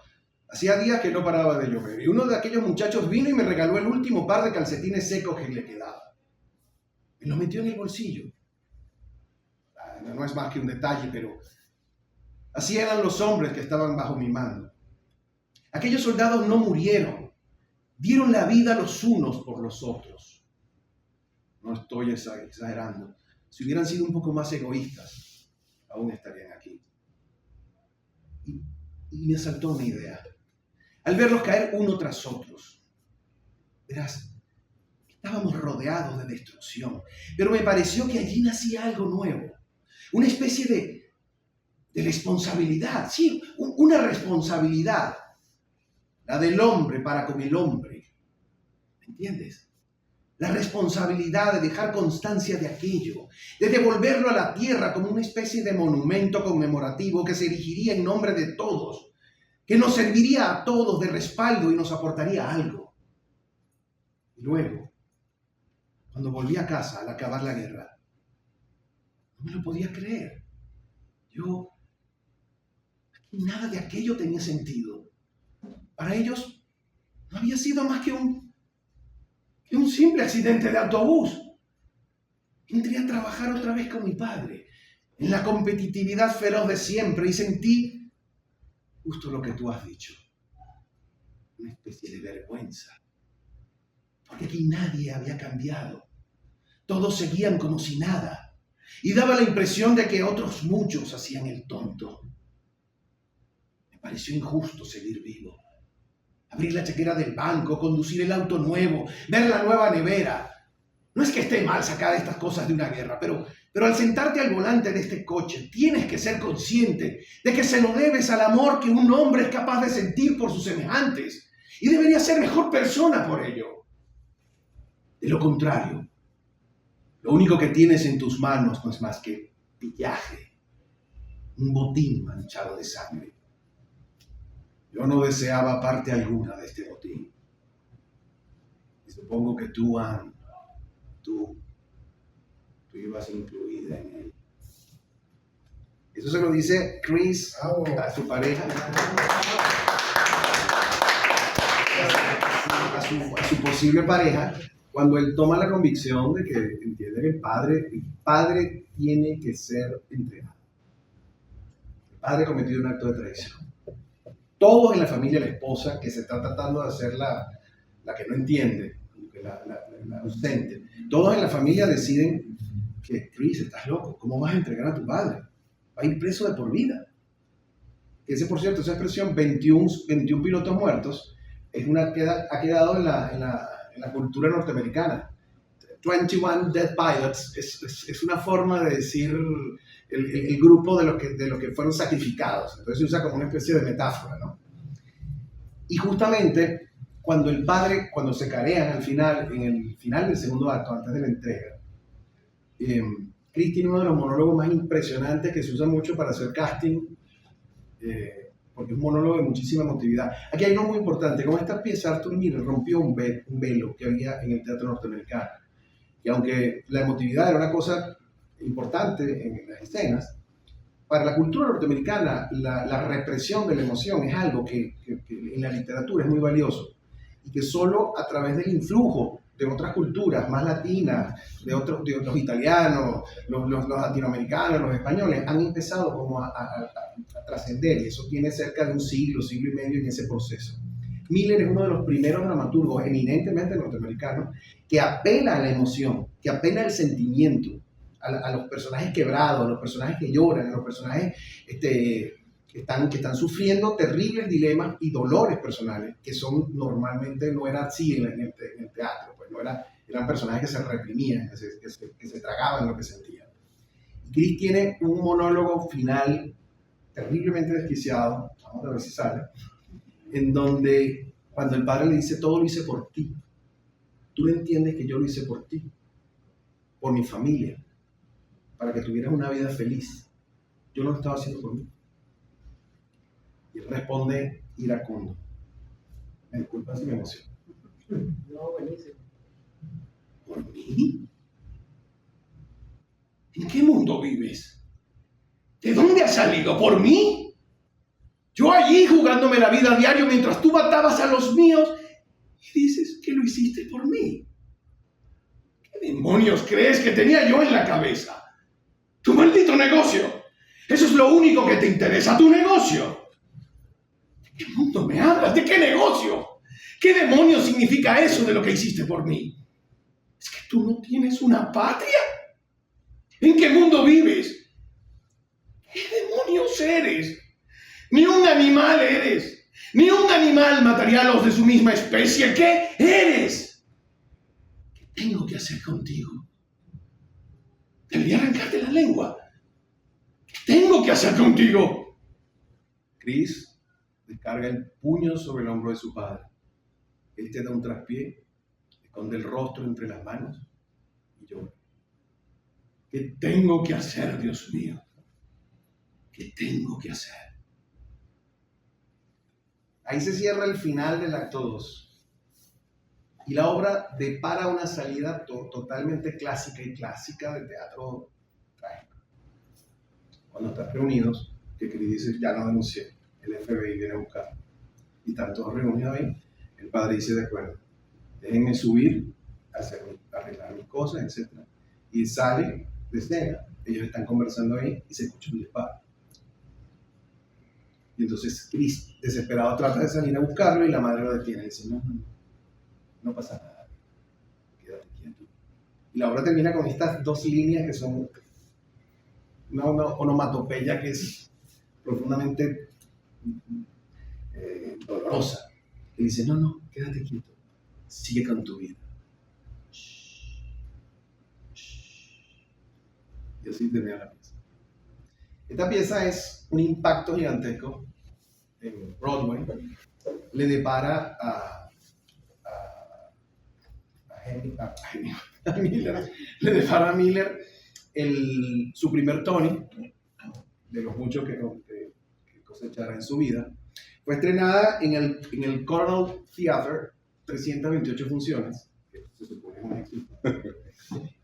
hacía días que no paraba de llover y uno de aquellos muchachos vino y me regaló el último par de calcetines secos que le quedaba. Me los metió en el bolsillo. No es más que un detalle, pero así eran los hombres que estaban bajo mi mando. Aquellos soldados no murieron, dieron la vida los unos por los otros. No estoy exagerando. Si hubieran sido un poco más egoístas, aún estarían aquí. Y me asaltó una idea. Al verlos caer uno tras otros, verás, estábamos rodeados de destrucción, pero me pareció que allí nacía algo nuevo, una especie de responsabilidad, sí, una responsabilidad, la del hombre para con el hombre, ¿me entiendes? La responsabilidad de dejar constancia de aquello, de devolverlo a la tierra como una especie de monumento conmemorativo que se erigiría en nombre de todos, que nos serviría a todos de respaldo y nos aportaría algo. Y luego, cuando volví a casa al acabar la guerra, no me lo podía creer. Nada de aquello tenía sentido. Para ellos no había sido más que un simple accidente de autobús. Entré a trabajar otra vez con mi padre, en la competitividad feroz de siempre, y sentí justo lo que tú has dicho. Una especie de vergüenza. Porque aquí nadie había cambiado. Todos seguían como si nada. Y daba la impresión de que otros muchos hacían el tonto. Me pareció injusto seguir vivo. Abrir la chequera del banco, conducir el auto nuevo, ver la nueva nevera. No es que esté mal sacar estas cosas de una guerra, pero al sentarte al volante de este coche, tienes que ser consciente de que se lo debes al amor que un hombre es capaz de sentir por sus semejantes. Y debería ser mejor persona por ello. De lo contrario, lo único que tienes en tus manos no es más que pillaje, un botín manchado de sangre. Yo no deseaba parte alguna de este botín. Y supongo que tú ibas incluida en él. Eso se lo dice Chris a su pareja, a su posible pareja, cuando él toma la convicción de que entiende que el padre tiene que ser entregado. El padre ha cometido un acto de traición. Todos en la familia, la esposa, que se está tratando de hacer la que no entiende, la ausente, todos en la familia deciden que, Chris, estás loco, ¿cómo vas a entregar a tu padre? Va a ir preso de por vida. Ese, por cierto, esa expresión, 21 pilotos muertos, ha quedado en la cultura norteamericana. 21 dead pilots es una forma de decir el grupo de los que fueron sacrificados. Entonces se usa como una especie de metáfora, ¿no? Y justamente cuando se carean en el final del segundo acto, antes de la entrega, Chris tiene uno de los monólogos más impresionantes que se usa mucho para hacer casting, porque es un monólogo de muchísima emotividad. Aquí hay algo muy importante. Con esta pieza, Arthur Miller rompió un velo que había en el teatro norteamericano. Y aunque la emotividad era una cosa importante en las escenas, para la cultura norteamericana la represión de la emoción es algo que en la literatura es muy valioso y que solo a través del influjo de otras culturas, más latinas, de los italianos, los latinoamericanos, los españoles, han empezado como a trascender, y eso tiene cerca de un siglo, siglo y medio en ese proceso. Miller es uno de los primeros dramaturgos eminentemente norteamericanos que apela a la emoción, que apela al sentimiento, a los personajes quebrados, a los personajes que lloran, a los personajes que están sufriendo terribles dilemas y dolores personales, que normalmente no era así en el teatro, pues eran personajes que se reprimían, que se tragaban lo que sentían. Chris tiene un monólogo final terriblemente desquiciado, vamos a ver si sale, en donde cuando el padre le dice, todo lo hice por ti, tú entiendes que yo lo hice por ti, por mi familia, para que tuvieras una vida feliz, yo no lo estaba haciendo por mí. Y él responde iracundo. Me disculpa si me emociono. No, buenísimo. ¿Por mí? ¿En qué mundo vives? ¿De dónde has salido? ¿Por mí? Yo allí jugándome la vida a diario mientras tú matabas a los míos y dices que lo hiciste por mí. ¿Qué demonios crees que tenía yo en la cabeza? ¡Tu maldito negocio! Eso es lo único que te interesa, tu negocio. ¿De qué mundo me hablas? ¿De qué negocio? ¿Qué demonios significa eso de lo que hiciste por mí? ¿Es que tú no tienes una patria? ¿En qué mundo vives? ¿Qué demonios eres? Ni un animal eres. Ni un animal mataría a los de su misma especie. ¿Qué eres? ¿Qué tengo que hacer contigo? Debería arrancarte la lengua. ¿Qué tengo que hacer contigo? Chris descarga el puño sobre el hombro de su padre. Él te da un traspié, esconde el rostro entre las manos y llora. ¿Qué tengo que hacer, Dios mío? ¿Qué tengo que hacer? Ahí se cierra el final del acto 2. Y la obra depara una salida totalmente clásica del teatro trágico. Cuando están reunidos, que Chris dice, ya no denuncié, el FBI viene a buscar. Y están todos reunidos ahí, el padre dice, de acuerdo, déjenme subir, arreglar mis cosas, etc. Y sale de escena, ellos están conversando ahí y se escucha un disparo. Y entonces Chris, desesperado, trata de salir a buscarlo y la madre lo detiene y dice, no pasa nada, quédate quieto. Y la obra termina con estas dos líneas que son una onomatopeya que es profundamente dolorosa. Y dice, no, quédate quieto, sigue con tu vida. Y así termina la pieza. Esta pieza es un impacto gigantesco en Broadway. Le depara a Miller, le depara a Miller su primer Tony, de los muchos que cosechará en su vida. Fue estrenada en el Cornell Theatre, 328 funciones, que se supone un éxito.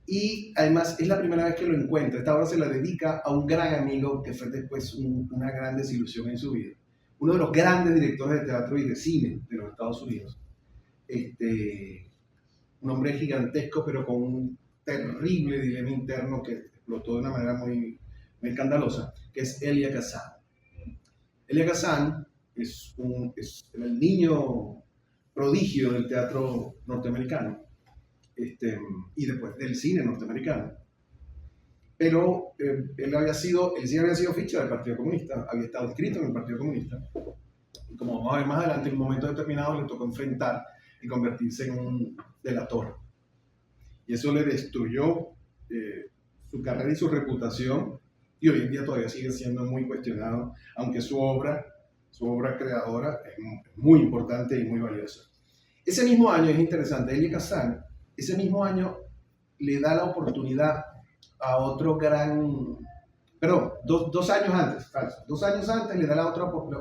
Y además es la primera vez que lo encuentra. Esta obra se la dedica a un gran amigo que fue después una gran desilusión en su vida. Uno de los grandes directores de teatro y de cine de los Estados Unidos. Un hombre gigantesco, pero con un terrible dilema interno que explotó de una manera muy, muy escandalosa, que es Elia Kazan. Elia Kazan es el niño prodigio del teatro norteamericano. Y después del cine norteamericano. Pero él sí había sido ficha del Partido Comunista, había estado inscrito en el Partido Comunista. Y como vamos a ver más adelante, en un momento determinado le tocó enfrentar y convertirse en un delator. Y eso le destruyó su carrera y su reputación, y hoy en día todavía sigue siendo muy cuestionado, aunque su obra creadora es muy importante y muy valiosa. Ese mismo año, es interesante, Elia Kazan, ese mismo año le da la oportunidad a otro gran... Perdón, dos años antes, falso. 2 años antes le da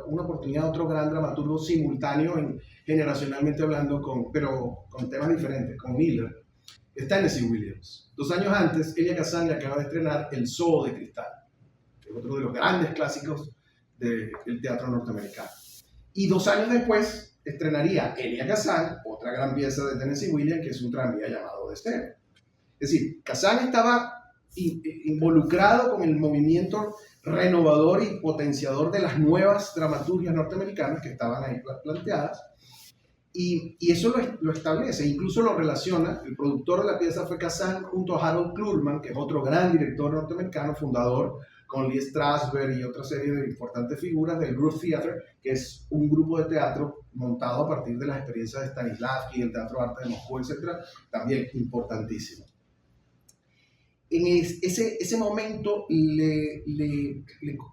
una oportunidad a otro gran dramaturgo simultáneo, generacionalmente hablando, pero con temas diferentes, con Miller. Es Tennessee Williams. 2 años antes, Elia Kazan le acaba de estrenar El Zoo de Cristal, que es otro de los grandes clásicos del teatro norteamericano. Y 2 años después, estrenaría Elia Kazan, otra gran pieza de Tennessee Williams, que es un tranvía llamado Deseo. Es decir, Kazan estaba involucrado con el movimiento renovador y potenciador de las nuevas dramaturgias norteamericanas que estaban ahí planteadas, y eso lo establece, incluso lo relaciona. El productor de la pieza fue Kazan junto a Harold Clurman, que es otro gran director norteamericano, fundador con Lee Strasberg y otra serie de importantes figuras del Groove Theater, que es un grupo de teatro montado a partir de las experiencias de Stanislavski, el Teatro Arte de Moscú, etc., también importantísimo. En ese momento le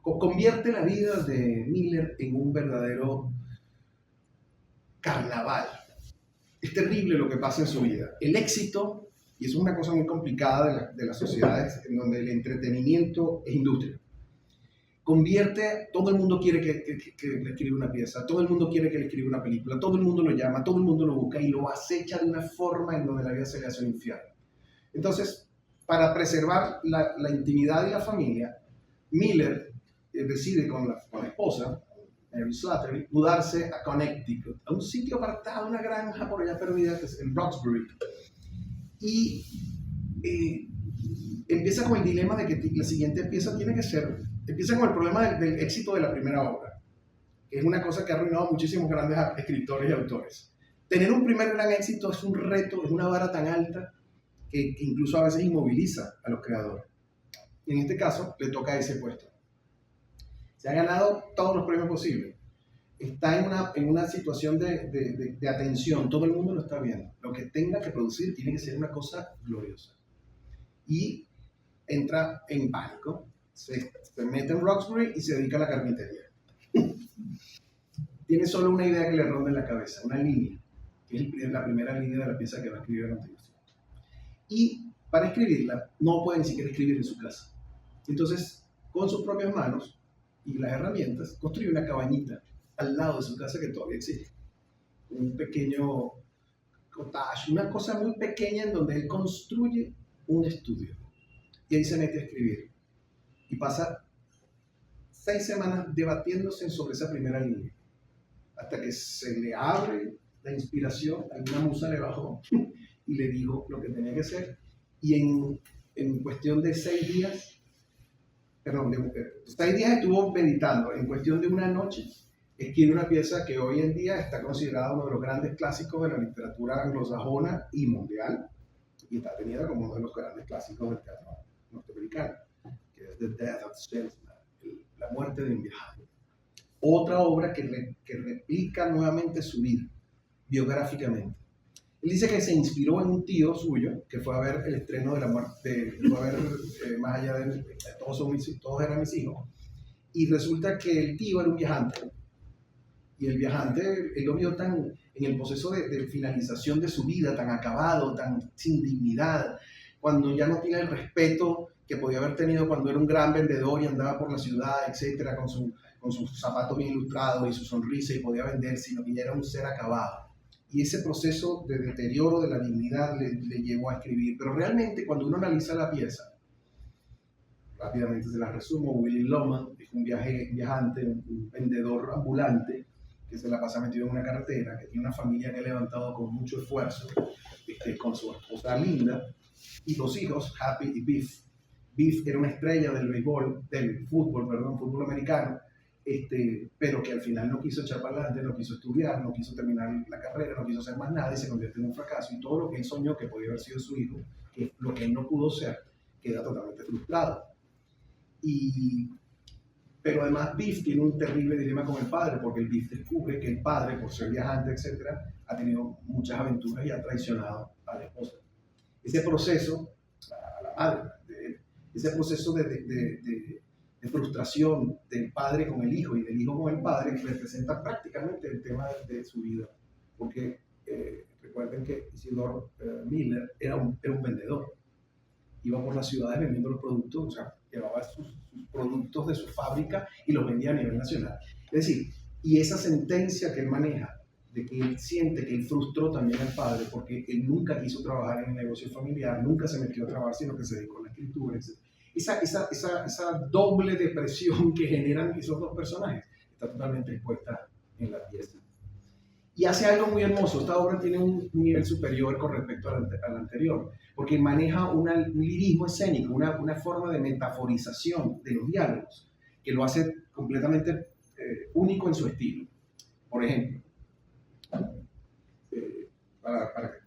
convierte la vida de Miller en un verdadero carnaval. Es terrible lo que pasa en su vida. El éxito, y eso es una cosa muy complicada de las sociedades en donde el entretenimiento es industria, todo el mundo quiere que le escriba una pieza, todo el mundo quiere que le escriba una película, todo el mundo lo llama, todo el mundo lo busca y lo acecha de una forma en donde la vida se le hace un infierno. Entonces, para preservar la intimidad y la familia, Miller decide con la esposa, Mary Slattery, mudarse a Connecticut, a un sitio apartado, una granja por allá perdida, que es en Roxbury. Y empieza con el dilema de que la siguiente pieza tiene que ser, empieza con el problema del éxito de la primera obra, que es una cosa que ha arruinado a muchísimos grandes escritores y autores. Tener un primer gran éxito es un reto, es una vara tan alta que incluso a veces inmoviliza a los creadores. Y en este caso le toca ese puesto. Se ha ganado todos los premios posibles. Está en una situación de atención. Todo el mundo lo está viendo. Lo que tenga que producir tiene que ser una cosa gloriosa. Y entra en pánico. Se mete en Roxbury y se dedica a la carpintería. Tiene solo una idea que le ronda en la cabeza, una línea, que es la primera línea de la pieza que va a escribir a continuación. Y para escribirla, no puede ni siquiera escribir en su casa. Entonces, con sus propias manos y las herramientas, construye una cabañita al lado de su casa que todavía existe. Un pequeño cottage, una cosa muy pequeña en donde él construye un estudio. Y ahí se mete a escribir. Y pasa 6 semanas debatiéndose sobre esa primera línea. Hasta que se le abre la inspiración, alguna musa le bajó y le dijo lo que tenía que hacer. Y en cuestión de 6 días, perdón, 6 días estuvo meditando. En cuestión de una noche, escribe una pieza que hoy en día está considerada uno de los grandes clásicos de la literatura anglosajona y mundial, y está tenida como uno de los grandes clásicos del teatro norteamericano, que es The Death of Salesman, La muerte de un viajero. Otra obra que replica nuevamente su vida, biográficamente. Él dice que se inspiró en un tío suyo que fue a ver el estreno de La muerte, fue a ver Más allá de todos eran mis hijos, y resulta que el tío era un viajante. Y el viajante, él lo vio tan en el proceso de finalización de su vida, tan acabado, tan sin dignidad, cuando ya no tiene el respeto que podía haber tenido cuando era un gran vendedor y andaba por la ciudad, etcétera, con sus zapatos bien ilustrados y su sonrisa y podía vender, sino que ya era un ser acabado. Y ese proceso de deterioro de la dignidad le llevó a escribir. Pero realmente, cuando uno analiza la pieza, rápidamente se la resumo, Willy Loman es un viajante, un vendedor ambulante, que se la pasa metido en una carretera, que tiene una familia que ha levantado con mucho esfuerzo, con su esposa Linda, y 2 hijos, Happy y Biff. Biff era una estrella del fútbol americano, pero que al final no quiso echar para adelante, no quiso estudiar, no quiso terminar la carrera, no quiso hacer más nada y se convierte en un fracaso. Y todo lo que él soñó que podía haber sido su hijo, que es lo que él no pudo ser, queda totalmente frustrado. Pero además Biff tiene un terrible dilema con el padre, porque el Biff descubre que el padre, por ser viajante, etc., ha tenido muchas aventuras y ha traicionado a la esposa. Ese proceso, a la madre, ese proceso de frustración del padre con el hijo y del hijo con el padre representa prácticamente el tema de su vida. Porque recuerden que Isidore Miller era un vendedor. Iba por las ciudades vendiendo los productos, o sea, llevaba sus productos de su fábrica y los vendía a nivel nacional. Es decir, y esa sentencia que él maneja, de que él siente que él frustró también al padre, porque él nunca quiso trabajar en el negocio familiar, nunca se metió a trabajar, sino que se dedicó a la escritura, etc. Esa doble depresión que generan esos 2 personajes está totalmente expuesta en la pieza. Y hace algo muy hermoso. Esta obra tiene un nivel superior con respecto a la anterior, porque maneja un lirismo escénico, una forma de metaforización de los diálogos, que lo hace completamente único en su estilo. Por ejemplo,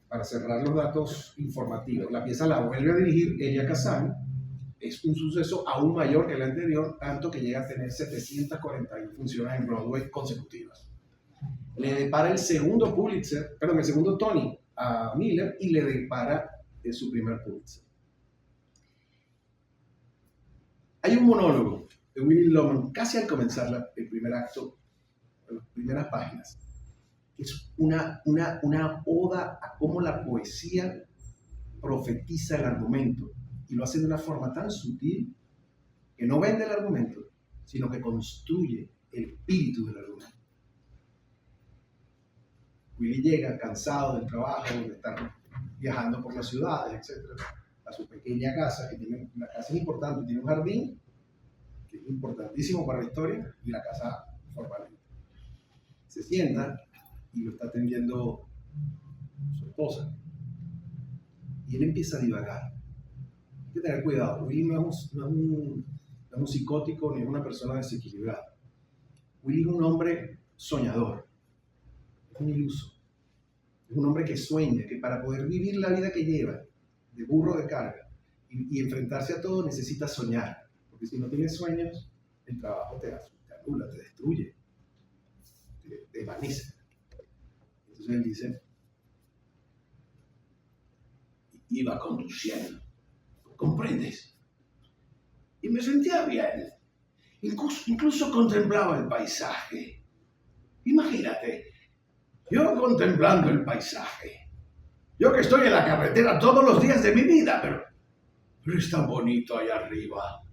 para cerrar los datos informativos, la pieza la vuelve a dirigir Elia Kazan. Es un suceso aún mayor que el anterior, tanto que llega a tener 741 funciones en Broadway consecutivas. Le depara el segundo Tony a Miller y le depara su primer Pulitzer. Hay un monólogo de Willy Loman casi al comenzar el primer acto, en las primeras páginas. Es una oda a cómo la poesía profetiza el argumento y lo hace de una forma tan sutil que no vende el argumento, sino que construye el espíritu del argumento. Willy llega cansado del trabajo, de estar viajando por las ciudades, etc., a su pequeña casa, que tiene una casa importante, tiene un jardín, que es importantísimo para la historia, y la casa formalmente. Se sienta y lo está atendiendo su esposa. Y él empieza a divagar. Hay que tener cuidado. Willy no es un psicótico ni es una persona desequilibrada. Willy es un hombre soñador. Es un iluso. Es un hombre que sueña, que para poder vivir la vida que lleva, de burro de carga, y enfrentarse a todo, necesita soñar. Porque si no tienes sueños, el trabajo te anula, te destruye, te desvanece. Entonces él dice, iba conduciendo, ¿comprendes? Y me sentía bien. Incluso contemplaba el paisaje. Imagínate, yo contemplando el paisaje. Yo que estoy en la carretera todos los días de mi vida, pero es tan bonito allá arriba.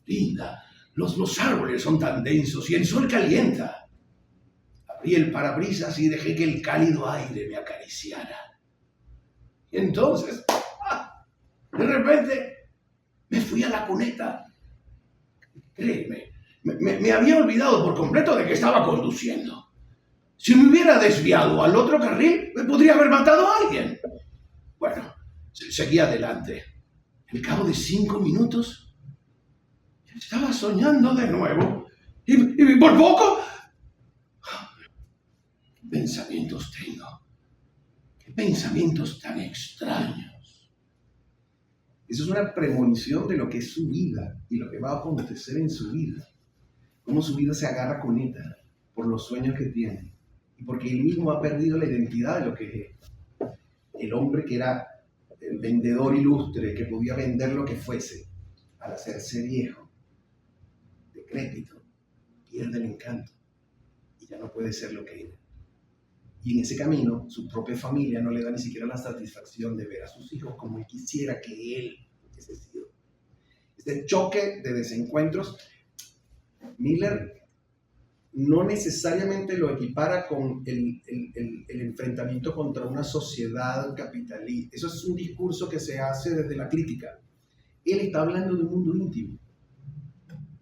Linda. Los árboles son tan densos y el sol calienta. Abrí el parabrisas y dejé que el cálido aire me acariciara. Y entonces, de repente, me fui a la cuneta. Créeme, me había olvidado por completo de que estaba conduciendo. Si me hubiera desviado al otro carril, me podría haber matado a alguien. Bueno, seguí adelante. Al cabo de 5 minutos, estaba soñando de nuevo. Y por poco... ¿Qué pensamientos tengo? ¿Qué pensamientos tan extraños? Eso es una premonición de lo que es su vida y lo que va a acontecer en su vida. Cómo su vida se agarra con ella por los sueños que tiene. Y porque él mismo ha perdido la identidad de lo que es. El hombre que era el vendedor ilustre, que podía vender lo que fuese, al hacerse viejo, decrépito, pierde el encanto y ya no puede ser lo que era. Y en ese camino, su propia familia no le da ni siquiera la satisfacción de ver a sus hijos como él quisiera que él hubiese sido. Este choque de desencuentros, Miller no necesariamente lo equipara con el enfrentamiento contra una sociedad capitalista. Eso es un discurso que se hace desde la crítica. Él está hablando de un mundo íntimo,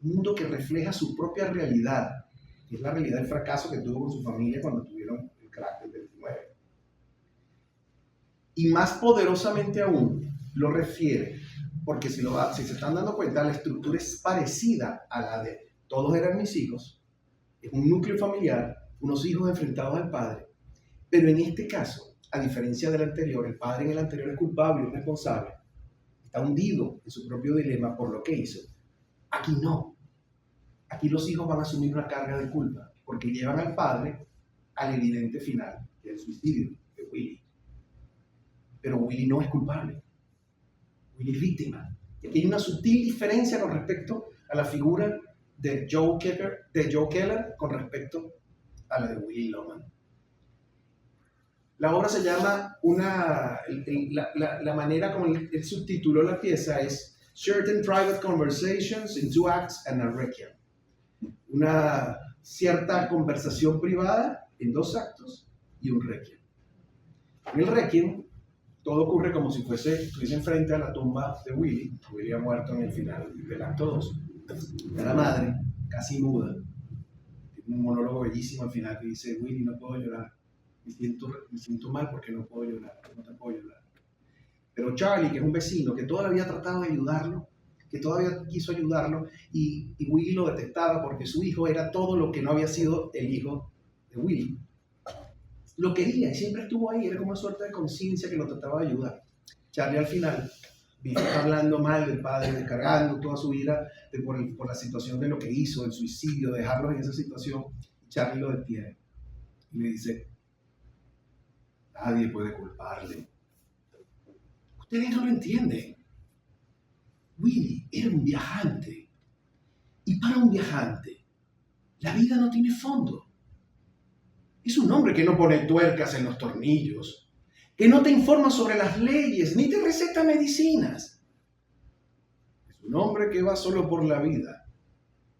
un mundo que refleja su propia realidad, que es la realidad del fracaso que tuvo con su familia cuando tuvieron el crack del 29. Y más poderosamente aún lo refiere, porque si se están dando cuenta, la estructura es parecida a la de todos eran mis hijos. Es un núcleo familiar, unos hijos enfrentados al padre, pero en este caso, a diferencia del anterior, el padre en el anterior es culpable, es responsable, está hundido en su propio dilema por lo que hizo. Aquí no. Aquí los hijos van a asumir una carga de culpa, porque llevan al padre al evidente final, que es el suicidio de Willy. Pero Willy no es culpable. Willy es víctima. Y aquí hay una sutil diferencia con respecto a la figura de Joe Keller con respecto a la de Willy Loman. La obra se llama, la manera como él subtituló la pieza es Certain Private Conversations in 2 Acts and a Requiem. Una cierta conversación privada en 2 actos y un requiem. En el requiem, todo ocurre como si estuviese enfrente a la tumba de Willy. Willy ha muerto en el final del acto 2. La madre, casi muda, tiene un monólogo bellísimo al final que dice: Willy, no puedo llorar, me siento mal porque no puedo llorar, no te puedo llorar. Pero Charlie, que es un vecino que todavía trataba de ayudarlo, que todavía quiso ayudarlo, y Willy lo detestaba porque su hijo era todo lo que no había sido el hijo de Willy. Lo quería y siempre estuvo ahí, era como una suerte de conciencia que lo trataba de ayudar. Charlie al final está hablando mal del padre, descargando toda su ira por la situación de lo que hizo, el suicidio, dejarlo en esa situación. Charlie lo detiene y le dice, nadie puede culparle. Ustedes no lo entienden. Willy era un viajante. Y para un viajante, la vida no tiene fondo. Es un hombre que no pone tuercas en los tornillos, que no te informa sobre las leyes, ni te receta medicinas. Es un hombre que va solo por la vida,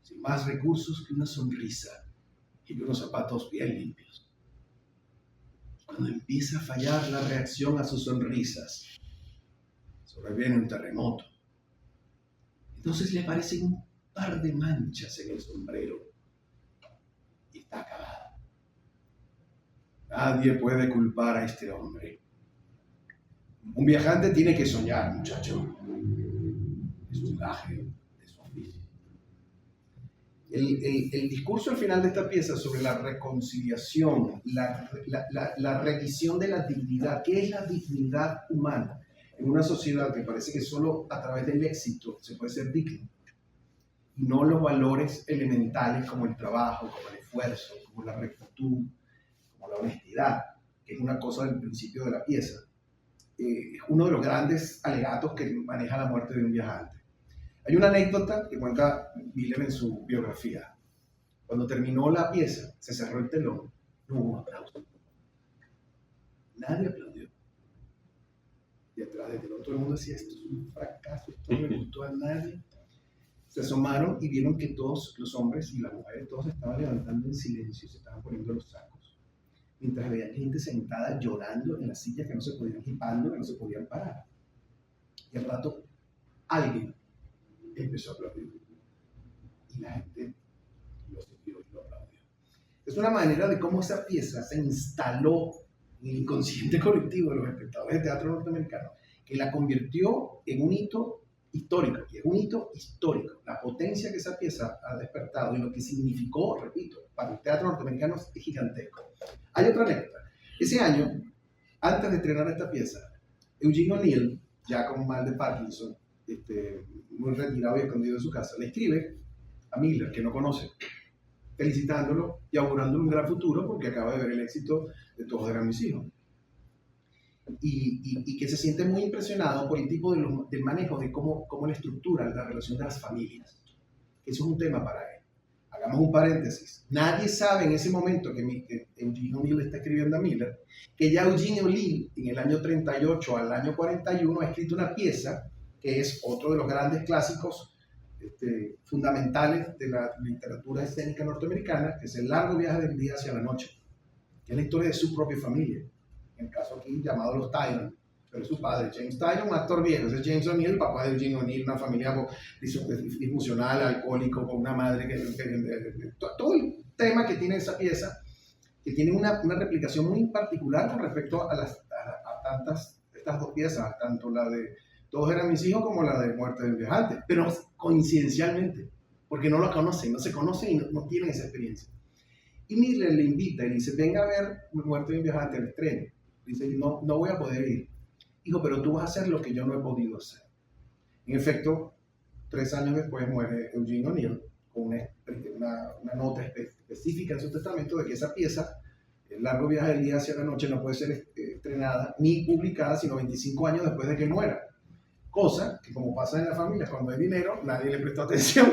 sin más recursos que una sonrisa y unos zapatos bien limpios. Cuando empieza a fallar la reacción a sus sonrisas, sobreviene un terremoto. Entonces le aparecen un par de manchas en el sombrero y está acabado. Nadie puede culpar a este hombre. Un viajante tiene que soñar, muchacho. Es un gaje de su oficio. El discurso al final de esta pieza sobre la reconciliación, la revisión de la dignidad. ¿Qué es la dignidad humana? En una sociedad que parece que solo a través del éxito se puede ser digno. Y no los valores elementales como el trabajo, como el esfuerzo, como la rectitud, como la honestidad, que es una cosa del principio de la pieza. Es uno de los grandes alegatos que maneja la muerte de un viajante. Hay una anécdota que cuenta Miller en su biografía. Cuando terminó la pieza, se cerró el telón, no hubo aplauso. Nadie aplaudió. Y atrás del telón todo el mundo decía, esto es un fracaso, esto no le gustó a nadie. Se asomaron y vieron que todos los hombres y las mujeres, todos estaban levantando en silencio y se estaban poniendo los sacos. Mientras veían gente sentada llorando en las sillas que no se podían hipando, que no se podían parar. Y al rato, alguien empezó a aplaudir. Y la gente lo siguió y lo aplaudió. Es una manera de cómo esa pieza se instaló en el inconsciente colectivo de los espectadores de teatro norteamericano, que la convirtió en un hito histórico, y es un hito histórico. La potencia que esa pieza ha despertado y lo que significó, repito, para el teatro norteamericano es gigantesco. Hay otra anécdota. Ese año, antes de estrenar esta pieza, Eugene O'Neill, ya con mal de Parkinson, muy retirado y escondido en su casa, le escribe a Miller, que no conoce, felicitándolo y augurándole un gran futuro porque acaba de ver el éxito de Todos eran mis hijos. Y que se siente muy impresionado por el tipo del manejo de cómo le estructura la relación de las familias. Eso es un tema para él. Hagamos un paréntesis. Nadie sabe en ese momento que Eugene O'Neill está escribiendo a Miller, que ya Eugene O'Neill en el año 38 al año 41 ha escrito una pieza que es otro de los grandes clásicos fundamentales de la literatura escénica norteamericana, que es El largo viaje del día hacia la noche, que es la historia de su propia familia. En el caso aquí llamado los Tyron, pero es su padre, James Tyron, un actor viejo, ese es James O'Neill, papá de Eugene O'Neill, una familia disfuncional, alcohólico, con una madre todo el tema que tiene esa pieza, que tiene una replicación muy particular con respecto a estas dos piezas, tanto la de Todos eran mis hijos como la de Muerte de un viajante, pero coincidencialmente, porque no lo conocen, no se conocen y no tienen esa experiencia. Y Miller le invita y le dice, venga a ver Muerte de un viajante al estreno. Dice, no voy a poder ir. Dijo, pero tú vas a hacer lo que yo no he podido hacer. En efecto, 3 años después muere Eugene O'Neill con una nota específica en su testamento de que esa pieza, El largo viaje del día hacia la noche, no puede ser estrenada ni publicada sino 25 años después de que muera. Cosa que, como pasa en la familia, cuando hay dinero, nadie le prestó atención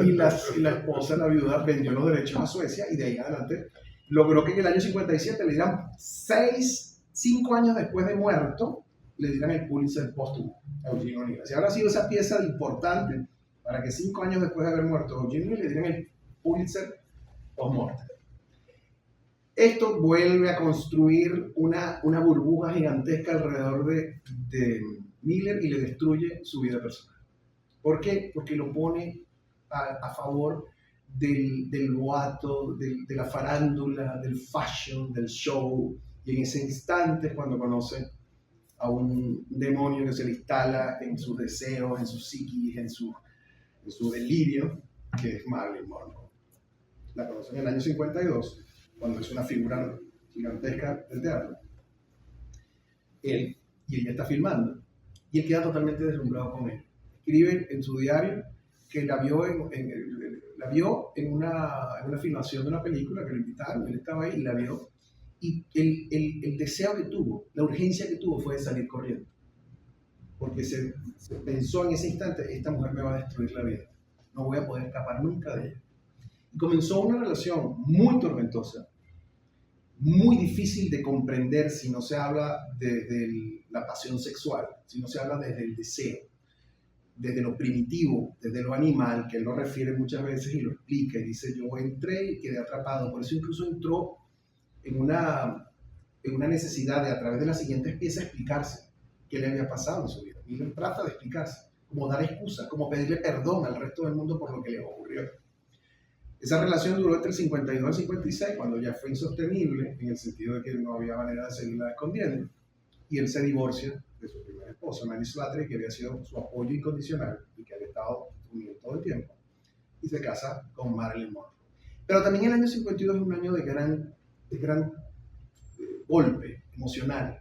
y la esposa, la viuda, vendió los derechos a Suecia y de ahí en adelante logró que en el año 57 le dieran 5 años después de muerto, le dieran el Pulitzer póstumo a Eugene O'Neill. Si habrá sido esa pieza importante para que 5 años después de haber muerto Eugene O'Neill le dieran el Pulitzer post-mortem. Esto vuelve a construir una burbuja gigantesca alrededor de Miller y le destruye su vida personal. ¿Por qué? Porque lo pone a favor del boato, de la farándula, del fashion, del show, Y en ese instante es cuando conoce a un demonio que se le instala en sus deseos, en su psiquis, en su delirio, que es Marilyn Monroe. La conoce en el año 52, cuando es una figura gigantesca del teatro. Él y ella está filmando, y él queda totalmente deslumbrado con él. Escribe en su diario que la vio en una filmación de una película que le invitaron, él estaba ahí y la vio, y el deseo que tuvo, la urgencia que tuvo fue de salir corriendo, porque se pensó en ese instante, esta mujer me va a destruir la vida, no voy a poder escapar nunca de ella. Y comenzó una relación muy tormentosa, muy difícil de comprender si no se habla desde la pasión sexual, si no se habla desde el deseo, desde lo primitivo, desde lo animal, que él lo refiere muchas veces y lo explica y dice, yo entré y quedé atrapado. Por eso incluso entró en una necesidad de, a través de las siguientes piezas, explicarse qué le había pasado en su vida. Y él trata de explicarse, como dar excusas, como pedirle perdón al resto del mundo por lo que le ocurrió. Esa relación duró entre el 52 y el 56, cuando ya fue insostenible, en el sentido de que no había manera de seguirla escondiendo, y él se divorcia de su primera esposa, Mary Slattery, que había sido su apoyo incondicional y que había estado unido todo el tiempo, y se casa con Marilyn Monroe. Pero también el año 52 es un año de gran golpe emocional,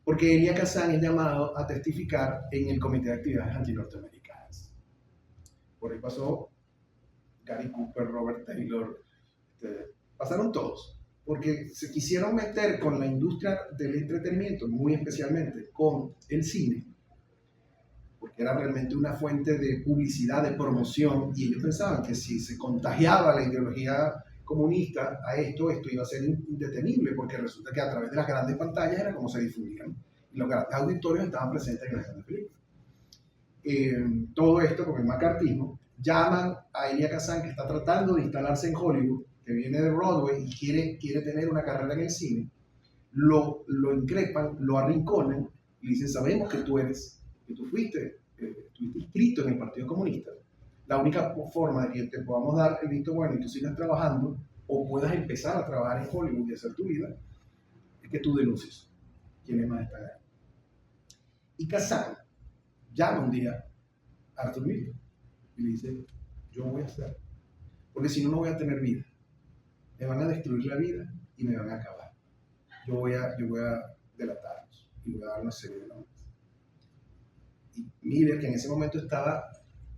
porque Elia Kazan es llamado a testificar en el Comité de Actividades Antinorteamericanas. Por ahí pasó Gary Cooper, Robert Taylor, pasaron todos, porque se quisieron meter con la industria del entretenimiento, muy especialmente con el cine, porque era realmente una fuente de publicidad, de promoción, y ellos pensaban que si se contagiaba la ideología comunista a esto iba a ser indetenible, porque resulta que a través de las grandes pantallas era como se difundían, y los grandes auditorios estaban presentes en las grandes películas. Todo esto con el macartismo, llaman a Elia Kazan, que está tratando de instalarse en Hollywood, que viene de Broadway y quiere tener una carrera en el cine, lo increpan, lo arrinconan y le dicen, sabemos que tú fuiste inscrito en el Partido Comunista. La única forma de que te podamos dar el visto bueno y tú sigas trabajando o puedas empezar a trabajar en Hollywood y hacer tu vida, es que tú denuncies quiénes más están ahí. Y Kazan llama un día a Arthur Miller y le dice, yo voy a hacer, porque si no, no voy a tener vida. Me van a destruir la vida y me van a acabar. Yo voy a delatarlos y voy a dar una serie de nombres. Y Miller, que en ese momento estaba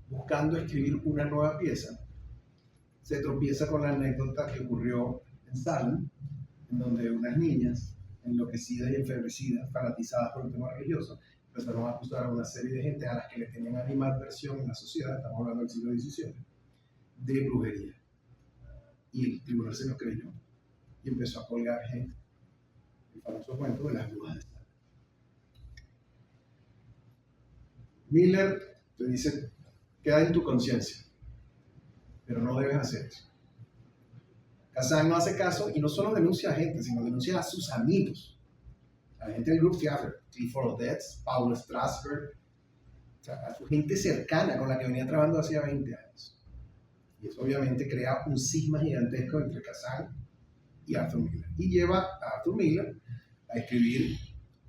buscando escribir una nueva pieza, se tropieza con la anécdota que ocurrió en Salem, en donde unas niñas enloquecidas y enfebrecidas, fanatizadas por el tema religioso, empezaron a acusar a una serie de gente a las que le tenían animadversión en la sociedad, estamos hablando del siglo XVII, de brujería. Y el tribunal se lo creyó y empezó a colgar gente. El famoso cuento de las brujas de Salem. Miller te dice, queda en tu conciencia, pero no debes hacer eso. Kazan no hace caso y no solo denuncia a gente, sino denuncia a sus amigos, a la gente del grupo teatro, Clifford Odets, Paul Strasberg, o sea, a su gente cercana con la que venía trabajando hacía 20 años. Y eso obviamente crea un cisma gigantesco entre Kazan y Arthur Miller. Y lleva a Arthur Miller a escribir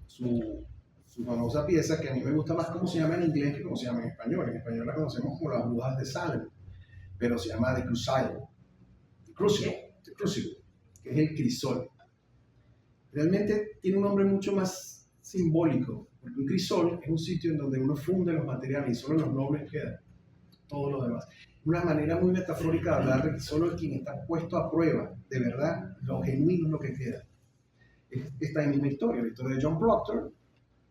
su famosa pieza, que a mí me gusta más cómo se llama en inglés que cómo se llama en español. En español la conocemos como Las Brujas de Salem, pero se llama The Crucible, que es el crisol. Realmente tiene un nombre mucho más simbólico, porque un crisol es un sitio en donde uno funde los materiales y solo los nobles quedan, todo lo demás. Una manera muy metafórica de hablar de que solo quien está puesto a prueba, de verdad, lo genuino es lo que queda. Es esta misma historia, la historia de John Proctor,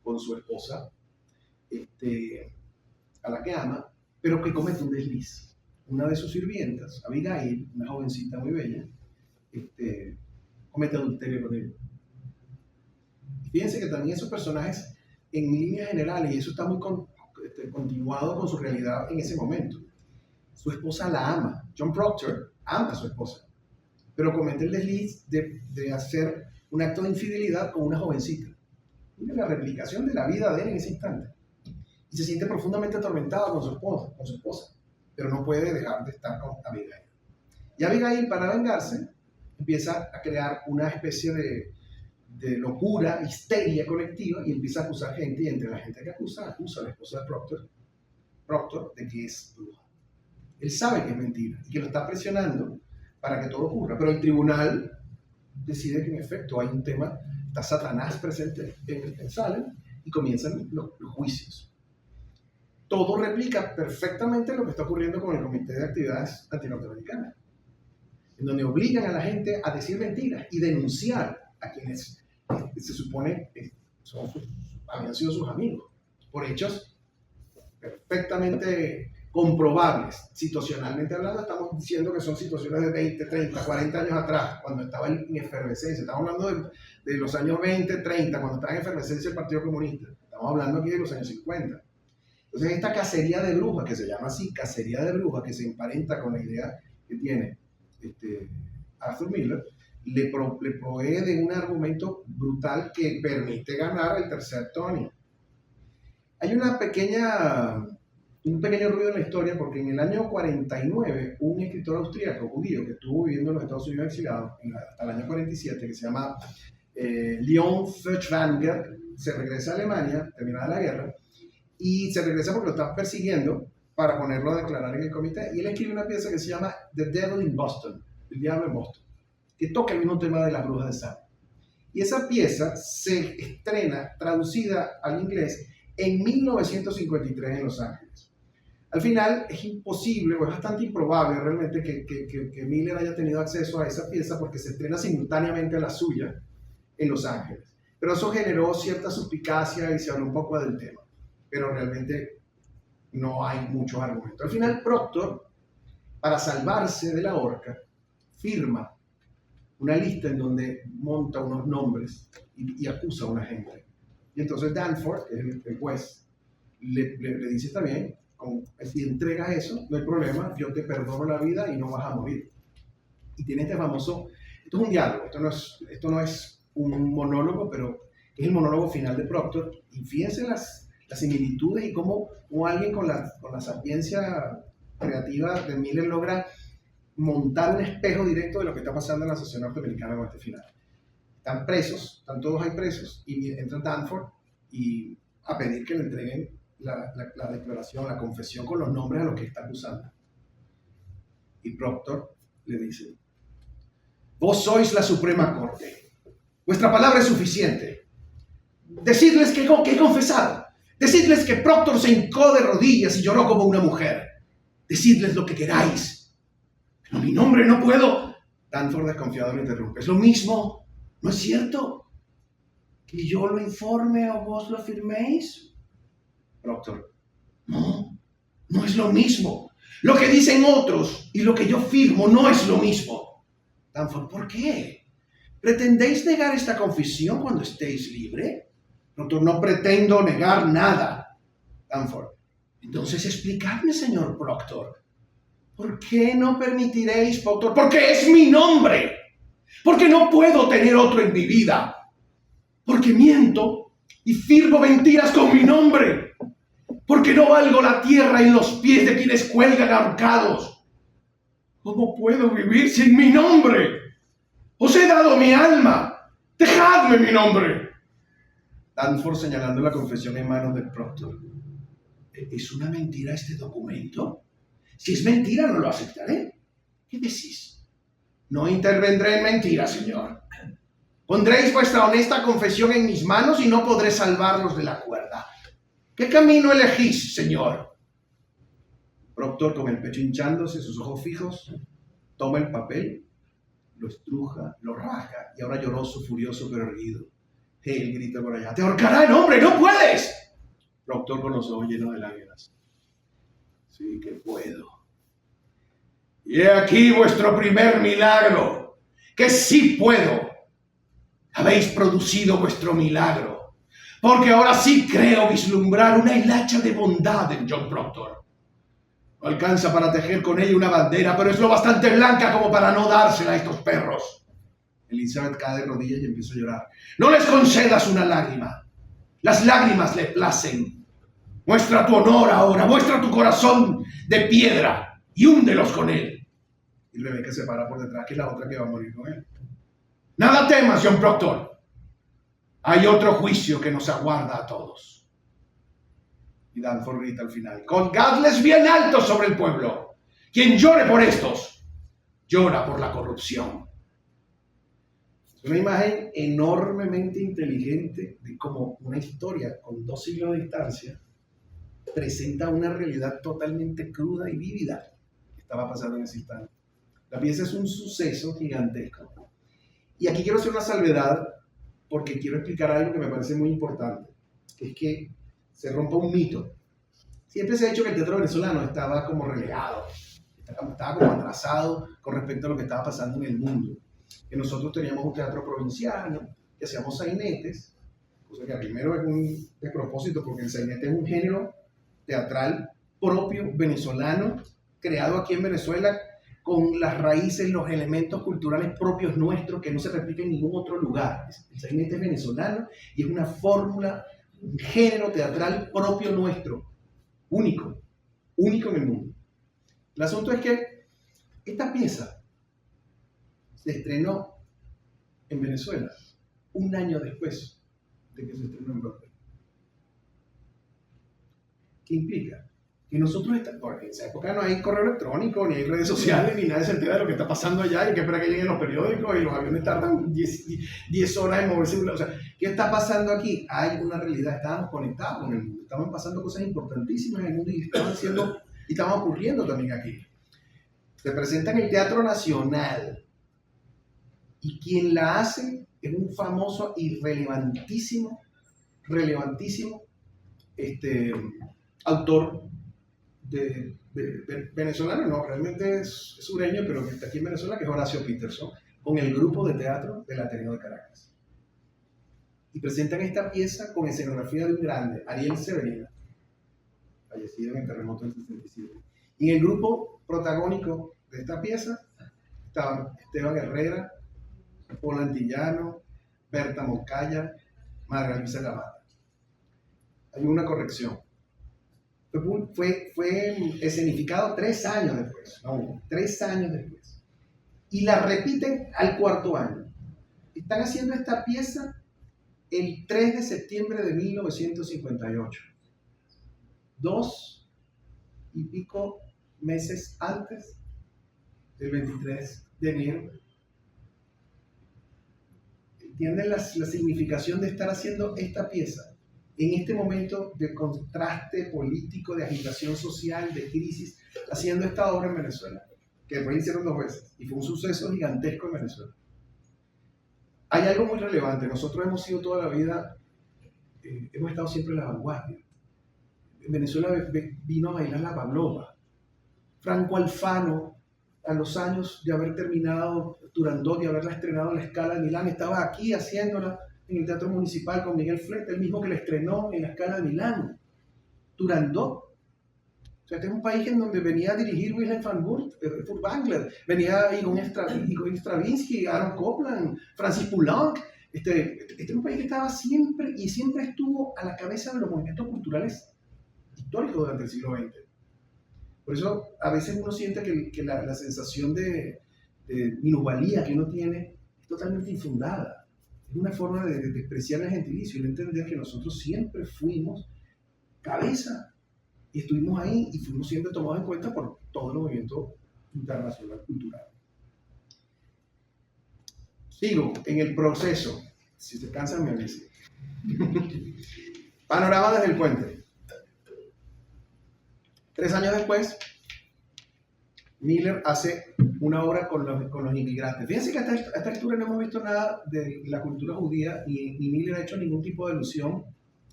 con su esposa, a la que ama, pero que comete un desliz. Una de sus sirvientas, Abigail, una jovencita muy bella, comete adulterio con él. Y fíjense que también esos personajes, en líneas generales, y eso está muy continuado con su realidad en ese momento. Su esposa la ama. John Proctor ama a su esposa, pero comete el desliz de hacer un acto de infidelidad con una jovencita. Mira la replicación de la vida de él en ese instante. Y se siente profundamente atormentado con su esposa, pero no puede dejar de estar con Abigail. Y Abigail, para vengarse, empieza a crear una especie de locura, histeria colectiva, y empieza a acusar gente, y entre la gente que acusa a la esposa de Proctor de que es bruja. Él sabe que es mentira y que lo está presionando para que todo ocurra, pero el tribunal decide que en efecto hay un tema, está Satanás presente en Salem, y comienzan los juicios. Todo replica perfectamente lo que está ocurriendo con el Comité de Actividades Antinorteamericanas, en donde obligan a la gente a decir mentiras y denunciar a quienes se supone habían sido sus amigos, por hechos perfectamente comprobables. Situacionalmente hablando, estamos diciendo que son situaciones de 20, 30, 40 años atrás, cuando estaba en efervescencia. Estamos hablando de los años 20, 30, cuando estaba en efervescencia el Partido Comunista. Estamos hablando aquí de los años 50. Entonces, esta cacería de brujas, que se llama así, cacería de brujas, que se emparenta con la idea que tiene Arthur Miller, le provee de un argumento brutal que permite ganar el tercer Tony. Hay un pequeño ruido en la historia, porque en el año 49, un escritor austríaco judío que estuvo viviendo en los Estados Unidos exiliado hasta el año 47, que se llama Leon Feuchtwanger, se regresa a Alemania, terminada la guerra, y se regresa porque lo están persiguiendo para ponerlo a declarar en el comité, y él escribe una pieza que se llama The Devil in Boston, El Diablo en Boston, que toca el mismo tema de las brujas de Salem. Y esa pieza se estrena, traducida al inglés, en 1953 en Los Ángeles. Al final es imposible, o es bastante improbable realmente que Miller haya tenido acceso a esa pieza, porque se estrena simultáneamente a la suya en Los Ángeles. Pero eso generó cierta suspicacia y se habló un poco del tema. Pero realmente no hay muchos argumentos. Al final, Proctor, para salvarse de la horca, firma una lista en donde monta unos nombres y acusa a una gente. Y entonces Danforth, que es el juez, le dice: está bien, si entregas eso, no hay problema, yo te perdono la vida y no vas a morir. Y tiene este famoso, esto es un diálogo, esto no es un monólogo, pero es el monólogo final de Proctor. Y fíjense las similitudes y cómo alguien con la sapiencia creativa de Miller logra montar un espejo directo de lo que está pasando en la sociedad norteamericana con este final. Están presos, están todos ahí presos, y entra Danforth y a pedir que le entreguen la declaración, la confesión con los nombres a los que está acusando. Y Proctor le dice: vos sois la Suprema Corte, vuestra palabra es suficiente. Decidles que he confesado, decidles que Proctor se hincó de rodillas y lloró como una mujer, decidles lo que queráis. Pero mi nombre no puedo. Danforth, desconfiado, lo interrumpe: es lo mismo, ¿no es cierto? ¿Que yo lo informe o vos lo afirméis? Proctor: no es lo mismo. Lo que dicen otros y lo que yo firmo no es lo mismo. Danforth: ¿por qué? ¿Pretendéis negar esta confesión cuando estéis libre? Proctor: no pretendo negar nada. Danforth: entonces explicadme, señor Proctor, ¿por qué no permitiréis, Proctor? Porque es mi nombre. Porque no puedo tener otro en mi vida. Porque miento y firmo mentiras con mi nombre. Porque no valgo la tierra en los pies de quienes cuelgan ahorcados. ¿Cómo puedo vivir sin mi nombre? Os he dado mi alma. Dejadme mi nombre. Danforth, señalando la confesión en manos del Proctor: ¿es una mentira este documento? Si es mentira, no lo aceptaré. ¿Qué decís? No intervendré en mentiras, señor. Pondréis vuestra honesta confesión en mis manos y no podré salvarlos de la cuerda. ¿Qué camino elegís, señor? Proctor, con el pecho hinchándose, sus ojos fijos, toma el papel, lo estruja, lo raja, y ahora lloroso, furioso, pero erguido. Él grita por allá: ¡te ahorcará el hombre! ¡No puedes! Proctor, con los ojos llenos de lágrimas: sí que puedo. Y he aquí vuestro primer milagro, que sí puedo. Habéis producido vuestro milagro, porque ahora sí creo vislumbrar una hilacha de bondad en John Proctor. No alcanza para tejer con ella una bandera, pero es lo bastante blanca como para no dársela a estos perros. Elizabeth cae de rodillas y empieza a llorar. No les concedas una lágrima. Las lágrimas le placen. Muestra tu honor ahora, muestra tu corazón de piedra y húndelos con él. Y Rebeca se para por detrás, que es la otra que va a morir con él. Nada temas, John Proctor. hay otro juicio que nos aguarda a todos. Y Danforth grita al final, colgadles bien alto sobre el pueblo. Quien llore por estos, llora por la corrupción. Es una imagen enormemente inteligente de cómo una historia con 2 siglos de distancia presenta una realidad totalmente cruda y vívida que estaba pasando en ese instante. La pieza es un suceso gigantesco. Y aquí quiero hacer una salvedad porque quiero explicar algo que me parece muy importante, que es que se rompa un mito. Siempre se ha dicho que el teatro venezolano estaba como relegado, estaba como atrasado con respecto a lo que estaba pasando en el mundo. Que nosotros teníamos un teatro provinciano, que hacíamos sainetes, cosa que primero es un despropósito porque el sainete es un género teatral propio venezolano, creado aquí en Venezuela, con las raíces, los elementos culturales propios nuestros que no se replican en ningún otro lugar. El sainete es venezolano y es una fórmula, un género teatral propio nuestro, único en el mundo. El asunto es que esta pieza se estrenó en Venezuela 1 año después de que se estrenó en Broadway. ¿Qué implica? Que nosotros, porque en esa época no hay correo electrónico, ni hay redes sociales, ni nadie se entera de lo que está pasando allá, y que espera que lleguen los periódicos, y los aviones tardan 10 horas en moverse. O sea, ¿qué está pasando aquí? Hay una realidad, estábamos conectados con el mundo, estaban pasando cosas importantísimas en el mundo, y estaban ocurriendo también aquí. Se presenta en el Teatro Nacional, y quien la hace es un famoso y relevantísimo autor de venezolano, no, realmente es sureño, pero que está aquí en Venezuela, que es Horacio Peterson, con el grupo de teatro del Ateneo de Caracas. Y presentan esta pieza con escenografía de un grande, Ariel Severina, fallecido en el terremoto del 67. Y en el grupo protagónico de esta pieza estaban Esteban Herrera, Paul Antillano, Berta Moncaya, María Luisa Lamata. Hay una corrección. Fue escenificado 3 años después, no, 3 años después. Y la repiten al 4º año. Están haciendo esta pieza el 3 de septiembre de 1958. 2 y pico meses antes del 23 de enero. ¿Entienden la significación de estar haciendo esta pieza en este momento de contraste político, de agitación social, de crisis, haciendo esta obra en Venezuela, que después hicieron 2 veces, y fue un suceso gigantesco en Venezuela? Hay algo muy relevante. Nosotros hemos sido toda la vida, hemos estado siempre en la vanguardia. En Venezuela vino a bailar la Pavlova. Franco Alfano, a los años de haber terminado Turandot y haberla estrenado en la Scala de Milán, estaba aquí haciéndola en el Teatro Municipal con Miguel Fleta, el mismo que la estrenó en la Scala de Milán. Turandot. O sea, este es un país en donde venía a dirigir Wilhelm van Furtwängler, venía Igor Stravinsky, Aaron Copland, Francis Poulenc. Este es un país que estaba siempre estuvo a la cabeza de los movimientos culturales históricos durante el siglo XX. Por eso a veces uno siente que la sensación de minusvalía que uno tiene es totalmente infundada. Es una forma de despreciar el gentilicio y no entender que nosotros siempre fuimos cabeza y estuvimos ahí y fuimos siempre tomados en cuenta por todo el movimiento internacional cultural. Sigo en el proceso. Si se cansan, me avisan. Panorama desde el puente. 3 años después, Miller hace una obra con los inmigrantes. Fíjense que a esta altura no hemos visto nada de la cultura judía, ni Miller ha hecho ningún tipo de alusión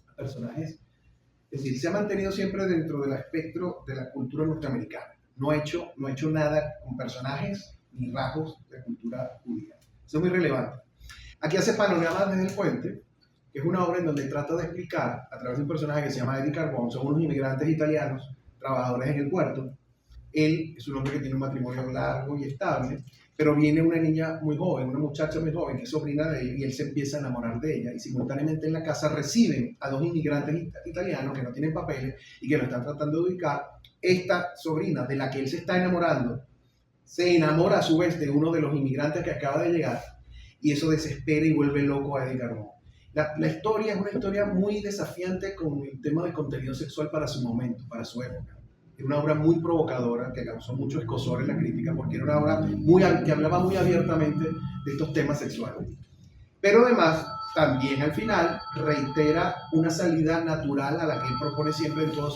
a personajes. Es decir, se ha mantenido siempre dentro del espectro de la cultura norteamericana. No ha hecho nada con personajes ni rasgos de cultura judía. Eso es muy relevante. Aquí hace Panorama desde el puente, que es una obra en donde trata de explicar, a través de un personaje que se llama Eddie Carbone, son unos inmigrantes italianos, trabajadores en el puerto. Él es un hombre que tiene un matrimonio largo y estable, pero viene una niña muy joven, una muchacha muy joven que es sobrina de él, y él se empieza a enamorar de ella, y simultáneamente en la casa reciben a 2 inmigrantes italianos que no tienen papeles y que lo están tratando de ubicar. Esta sobrina de la que él se está enamorando se enamora a su vez de uno de los inmigrantes que acaba de llegar, y eso desespera y vuelve loco a Eddie Carbone. La historia es una historia muy desafiante con el tema del contenido sexual para su momento, para su época. Era una obra muy provocadora que causó mucho escozor en la crítica porque era una obra que hablaba muy abiertamente de estos temas sexuales. Pero además, también al final reitera una salida natural a la que él propone siempre en todos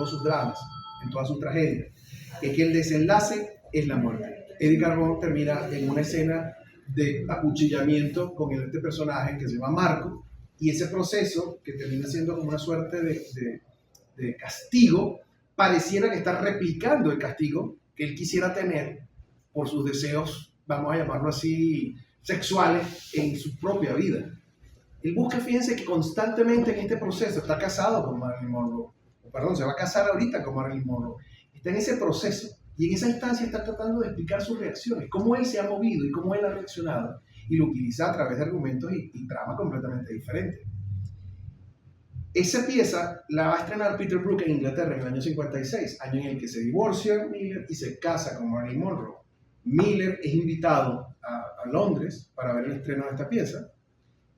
sus dramas, en todas sus tragedias, que es que el desenlace es la muerte. Eddie Carbone termina en una escena de acuchillamiento con este personaje que se llama Marco, y ese proceso, que termina siendo como una suerte de castigo, pareciera que está replicando el castigo que él quisiera tener por sus deseos, vamos a llamarlo así, sexuales en su propia vida. Él busca, fíjense que constantemente en este proceso está casado con Marilyn Monroe, se va a casar ahorita con Marilyn Monroe, está en ese proceso. Y en esa instancia está tratando de explicar sus reacciones, cómo él se ha movido y cómo él ha reaccionado, y lo utiliza a través de argumentos y tramas completamente diferentes. Esa pieza la va a estrenar Peter Brook en Inglaterra en el año 56, año en el que se divorcia Miller y se casa con Marilyn Monroe. Miller es invitado a Londres para ver el estreno de esta pieza,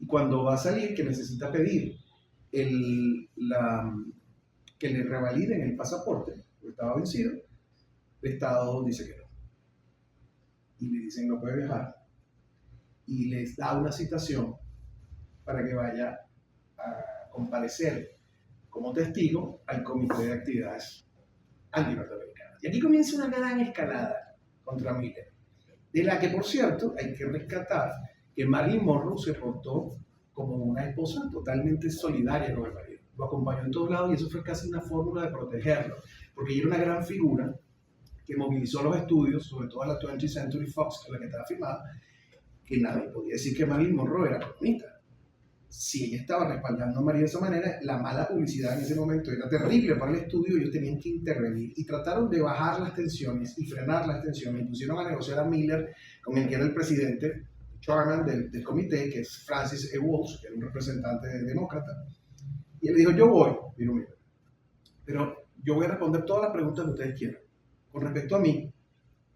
y cuando va a salir, que necesita pedir que le revaliden el pasaporte, porque estaba vencido, el Estado dice que no. Y le dicen no puede viajar. Y les da una citación para que vaya a comparecer como testigo al Comité de Actividades Anti-Norteamericanas. Y aquí comienza una gran escalada contra Miller, de la que, por cierto, hay que rescatar que Marilyn Monroe se portó como una esposa totalmente solidaria con el marido. Lo acompañó en todos lados y eso fue casi una fórmula de protegerlo, porque ella era una gran figura que movilizó los estudios, sobre todo a la 20th Century Fox, que es la que estaba firmada, que nadie podía decir que Marilyn Monroe era comunista. Si ella estaba respaldando a María de esa manera, la mala publicidad en ese momento era terrible para el estudio, ellos tenían que intervenir y trataron de bajar las tensiones y frenar las tensiones, y pusieron a negociar a Miller con el que era el presidente, chairman del comité, que es Francis E. Walsh, que era un representante demócrata, y él dijo, yo voy, dijo Miller, pero yo voy a responder todas las preguntas que ustedes quieran con respecto a mí,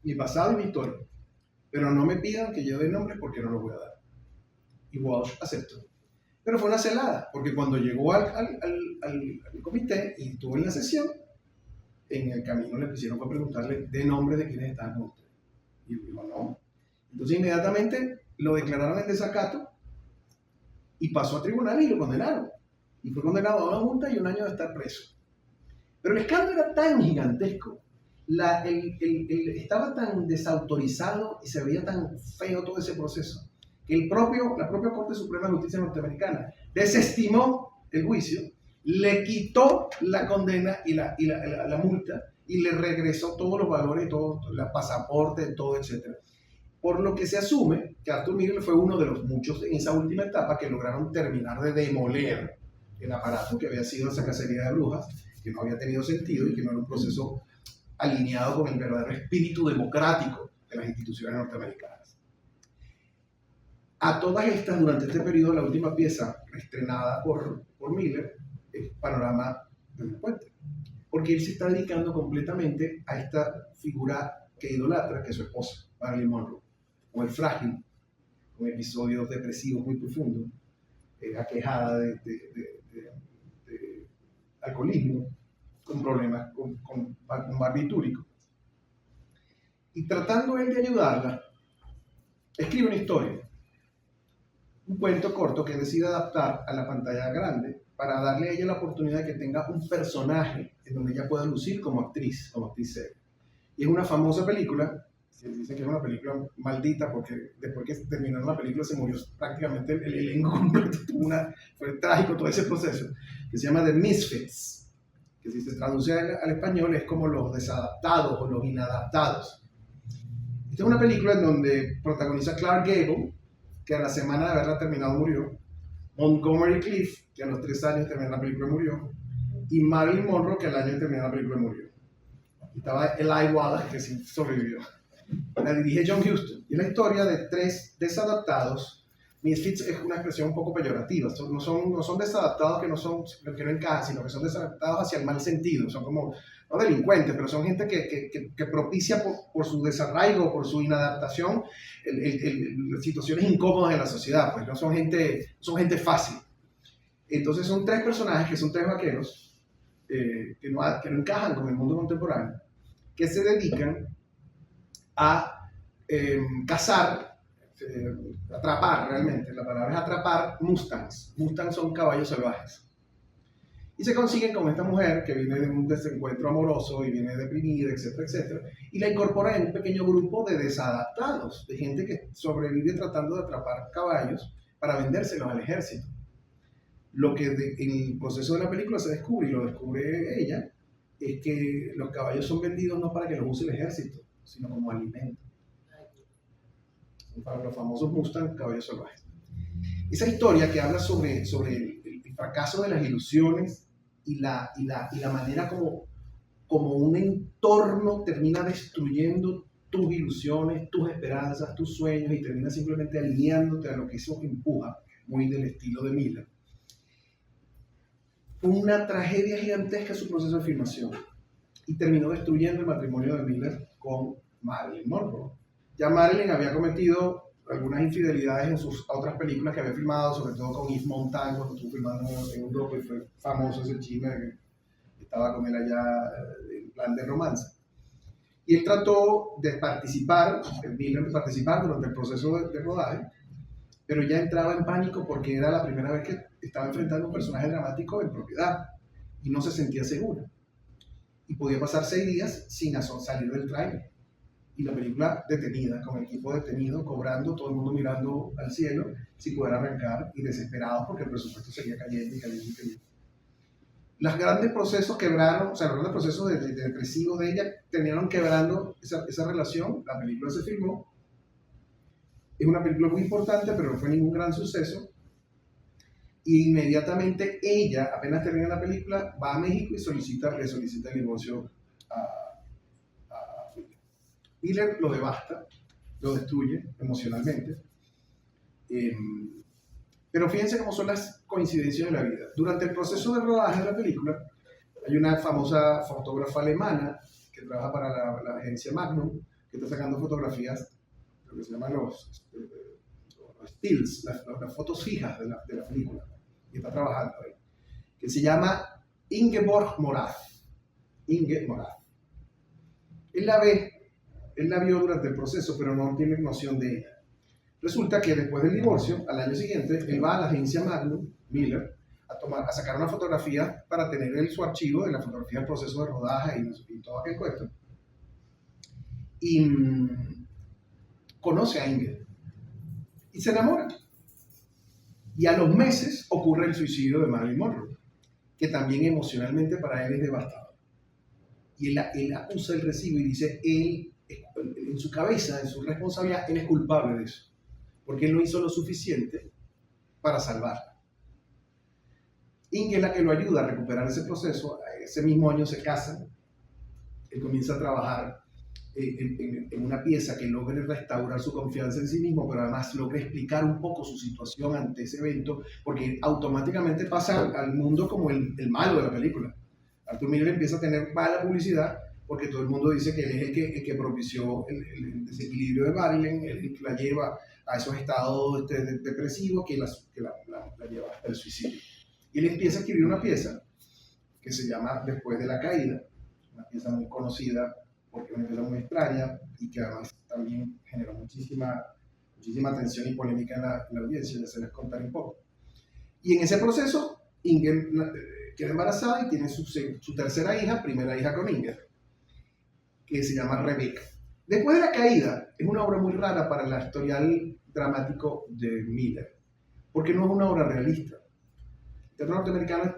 mi pasado y mi historia, pero no me pidan que yo dé nombres porque no los voy a dar. Y Walsh aceptó. Pero fue una celada, porque cuando llegó al comité y estuvo en la sesión, en el camino le quisieron preguntarle de nombre de quiénes estaban con usted. Y dijo, no. Entonces inmediatamente lo declararon en desacato y pasó a tribunal y lo condenaron. Y fue condenado a una multa y 1 año de estar preso. Pero el escándalo era tan gigantesco, estaba tan desautorizado y se veía tan feo todo ese proceso, que la propia Corte Suprema de Justicia norteamericana desestimó el juicio, le quitó la condena y la multa y le regresó todos los valores, todo, el pasaporte, todo, etc. Por lo que se asume que Arthur Miller fue uno de los muchos en esa última etapa que lograron terminar de demoler el aparato que había sido esa cacería de brujas, que no había tenido sentido y que no era un proceso alineado con el verdadero espíritu democrático de las instituciones norteamericanas. A todas estas, durante este periodo, la última pieza estrenada por Miller es Panorama del Puente, porque él se está dedicando completamente a esta figura que idolatra, que es su esposa, Marilyn Monroe, mujer frágil, con episodios depresivos muy profundos, aquejada de alcoholismo, con problemas con barbitúrico. Y tratando él de ayudarla, escribe una historia, un cuento corto que decide adaptar a la pantalla grande para darle a ella la oportunidad de que tenga un personaje en donde ella pueda lucir como actriz seria. Y es una famosa película, se dice que es una película maldita porque después que terminó la película se murió prácticamente el elenco completo, fue trágico todo ese proceso, que se llama The Misfits, que si se traduce al español es como los desadaptados o los inadaptados. Esta es una película en donde protagoniza Clark Gable, que a la semana de haberla terminado murió, Montgomery Clift, que a los 3 años terminó la película y murió, y Marilyn Monroe, que al año de terminar la película murió. Y estaba Eli Wallach, que sí sobrevivió. La dirige John Huston. Y es la historia de 3 desadaptados. Misfits es una expresión un poco peyorativa. No son desadaptados que no encajan, sino que son desadaptados hacia el mal sentido. Son como, no delincuentes, pero son gente que propicia por su desarraigo, por su inadaptación, situaciones incómodas en la sociedad. Pues no son gente fácil. Entonces son tres personajes que son tres vaqueros que no encajan con el mundo contemporáneo, que se dedican a cazar, atrapar realmente, la palabra es atrapar mustangs. Mustangs son caballos salvajes. Y se consiguen con esta mujer que viene de un desencuentro amoroso y viene deprimida, etcétera, etcétera, y la incorpora en un pequeño grupo de desadaptados, de gente que sobrevive tratando de atrapar caballos para vendérselos al ejército. Lo que en el proceso de la película se descubre, y lo descubre ella, es que los caballos son vendidos no para que los use el ejército, sino como alimento. Para los famosos Mustang, caballos salvajes. Esa historia que habla sobre el fracaso de las ilusiones y la manera como un entorno termina destruyendo tus ilusiones, tus esperanzas, tus sueños y termina simplemente alineándote a lo que eso empuja, muy del estilo de Miller. Fue una tragedia gigantesca su proceso de filmación y terminó destruyendo el matrimonio de Miller con Marilyn Monroe. Ya Marilyn había cometido algunas infidelidades en sus otras películas que había filmado, sobre todo con Yves Montand, cuando estuvo filmando en Europa, y fue famoso ese chisme de que estaba con él allá en plan de romance. Y él trató de participar, Miller de participar durante el proceso de rodaje, pero ya entraba en pánico porque era la primera vez que estaba enfrentando un personaje dramático en propiedad y no se sentía segura. Y podía pasar 6 días sin salir del tráiler. Y la película detenida, con el equipo detenido, cobrando, todo el mundo mirando al cielo, sin poder arrancar y desesperados porque el presupuesto seguía cayendo y cayendo y cayendo. Los grandes procesos quebraron, o sea, los grandes procesos de depresivos de ella terminaron quebrando esa relación. La película se filmó. Es una película muy importante, pero no fue ningún gran suceso. Y inmediatamente ella, apenas termina la película, va a México y le solicita el divorcio a Miller. Lo devasta, lo destruye emocionalmente. Pero fíjense cómo son las coincidencias de la vida. Durante el proceso de rodaje de la película, hay una famosa fotógrafa alemana que trabaja para la agencia Magnum, que está sacando fotografías, lo que se llaman los stills, las fotos fijas de la película, y está trabajando ahí, que se llama Ingeborg Morath. Inge Morath. Él la vio durante el proceso, pero no tiene noción de ella. Resulta que después del divorcio, al año siguiente, él va a la agencia Magnum, Miller, a sacar una fotografía para tener su archivo de la fotografía del proceso de rodaje y todo aquel cuento. Y conoce a Inge y se enamora. Y a los meses ocurre el suicidio de Marilyn Monroe, que también emocionalmente para él es devastador. Y él acusa el recibo y dice, él, en su cabeza, en su responsabilidad, él es culpable de eso, porque él no hizo lo suficiente para salvarla. Inge es la que lo ayuda a recuperar ese proceso. Ese mismo año se casan. Él comienza a trabajar en una pieza que logre restaurar su confianza en sí mismo, pero además logre explicar un poco su situación ante ese evento, porque automáticamente pasa al mundo como el malo de la película. Arthur Miller empieza a tener mala publicidad porque todo el mundo dice que él es el que propició el desequilibrio de Marilyn, el que la lleva a esos estados depresivos que la lleva hasta el suicidio. Y él empieza a escribir una pieza que se llama Después de la caída, una pieza muy conocida porque es una pieza muy extraña y que además también generó muchísima tensión y polémica en la audiencia, ya se les contaré un poco. Y en ese proceso, Inger queda embarazada y tiene su tercera hija, primera hija con Inger, que se llama Rebecca. Después de la caída, es una obra muy rara para el historial dramático de Miller, porque no es una obra realista. El teatro norteamericano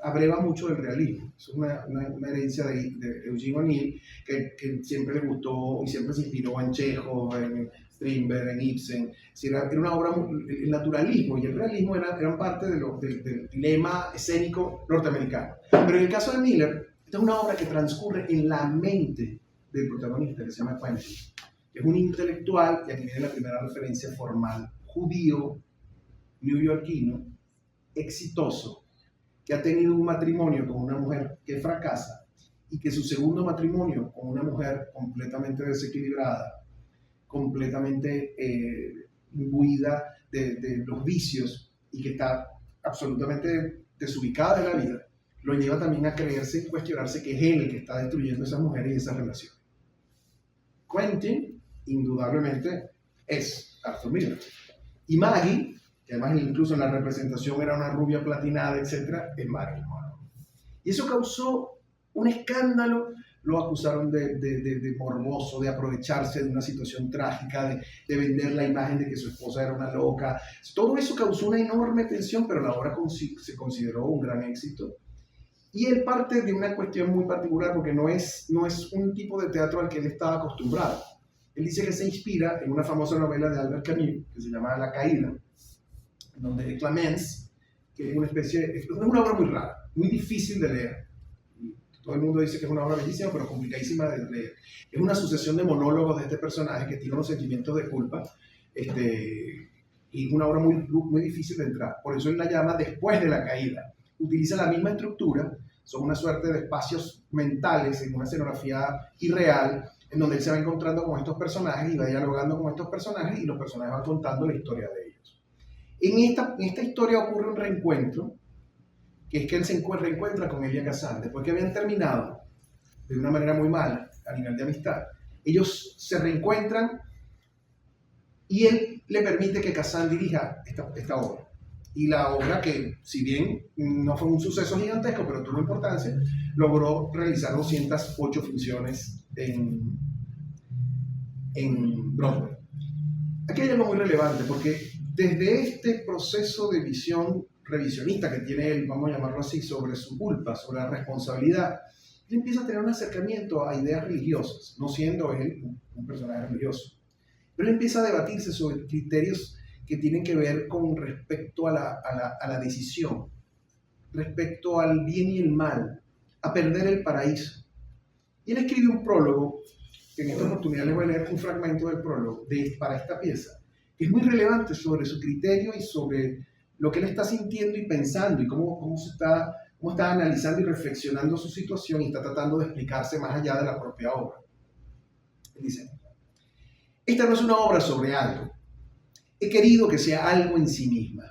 abreva mucho del realismo. Es una herencia de Eugene O'Neill que siempre le gustó y siempre se inspiró en Chekhov, en Strindberg, en Ibsen. Era una obra, el naturalismo y el realismo eran parte del dilema escénico norteamericano. Pero en el caso de Miller, esta es una obra que transcurre en la mente del protagonista, que se llama Quentin, que es un intelectual, y aquí viene la primera referencia formal, judío, neoyorquino, exitoso, que ha tenido un matrimonio con una mujer que fracasa y que su segundo matrimonio con una mujer completamente desequilibrada, completamente imbuida de los vicios y que está absolutamente desubicada de la vida, lo lleva también a creerse y cuestionarse que es él el que está destruyendo a esas mujeres y esas relaciones. Quentin, indudablemente, es Arthur Miller. Y Maggie, que además incluso en la representación era una rubia platinada, etc., es Marilyn Monroe. Y eso causó un escándalo. Lo acusaron de morboso, de aprovecharse de una situación trágica, de vender la imagen de que su esposa era una loca. Todo eso causó una enorme tensión, pero la obra se consideró un gran éxito. Y él parte de una cuestión muy particular, porque no es un tipo de teatro al que él estaba acostumbrado. Él dice que se inspira en una famosa novela de Albert Camus, que se llama La Caída, donde Clemence, que es es una obra muy rara, muy difícil de leer. Todo el mundo dice que es una obra bellísima, pero complicadísima de leer. Es una sucesión de monólogos de este personaje que tiene unos sentimientos de culpa, y una obra muy difícil de entrar. Por eso él la llama Después de la Caída. Utiliza la misma estructura, son una suerte de espacios mentales en una escenografía irreal, en donde él se va encontrando con estos personajes y va dialogando con estos personajes y los personajes van contando la historia de ellos. En esta historia ocurre un reencuentro, que es que él se reencuentra con Elia Kazan. Después que habían terminado de una manera muy mala, a nivel de amistad, ellos se reencuentran y él le permite que Kazan dirija esta obra. Y la obra, que si bien no fue un suceso gigantesco, pero tuvo importancia, logró realizar 208 funciones en Broadway. Aquí hay algo muy relevante, porque desde este proceso de visión revisionista que tiene él, vamos a llamarlo así, sobre su culpa, sobre la responsabilidad, él empieza a tener un acercamiento a ideas religiosas, no siendo él un personaje religioso. Pero él empieza a debatirse sobre criterios que tienen que ver con respecto a la decisión, respecto al bien y el mal, a perder el paraíso. Y él escribe un prólogo, que en esta oportunidad les voy a leer un fragmento del prólogo para esta pieza, que es muy relevante sobre su criterio y sobre lo que él está sintiendo y pensando y cómo está analizando y reflexionando su situación y está tratando de explicarse más allá de la propia obra. Él dice: esta no es una obra sobre algo. He querido que sea algo en sí misma.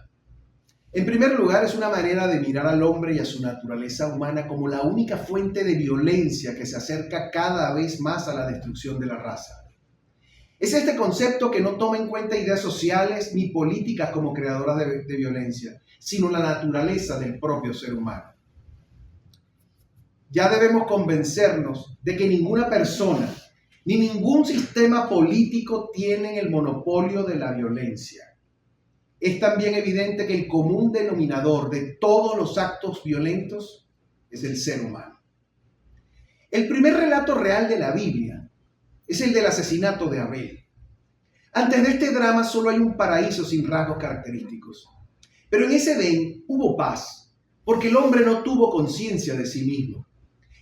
En primer lugar, es una manera de mirar al hombre y a su naturaleza humana como la única fuente de violencia que se acerca cada vez más a la destrucción de la raza. Es este concepto que no toma en cuenta ideas sociales ni políticas como creadoras de violencia, sino la naturaleza del propio ser humano. Ya debemos convencernos de que ninguna persona ni ningún sistema político tienen el monopolio de la violencia. Es también evidente que el común denominador de todos los actos violentos es el ser humano. El primer relato real de la Biblia es el del asesinato de Abel. Antes de este drama solo hay un paraíso sin rasgos característicos. Pero en ese Edén hubo paz, porque el hombre no tuvo conciencia de sí mismo.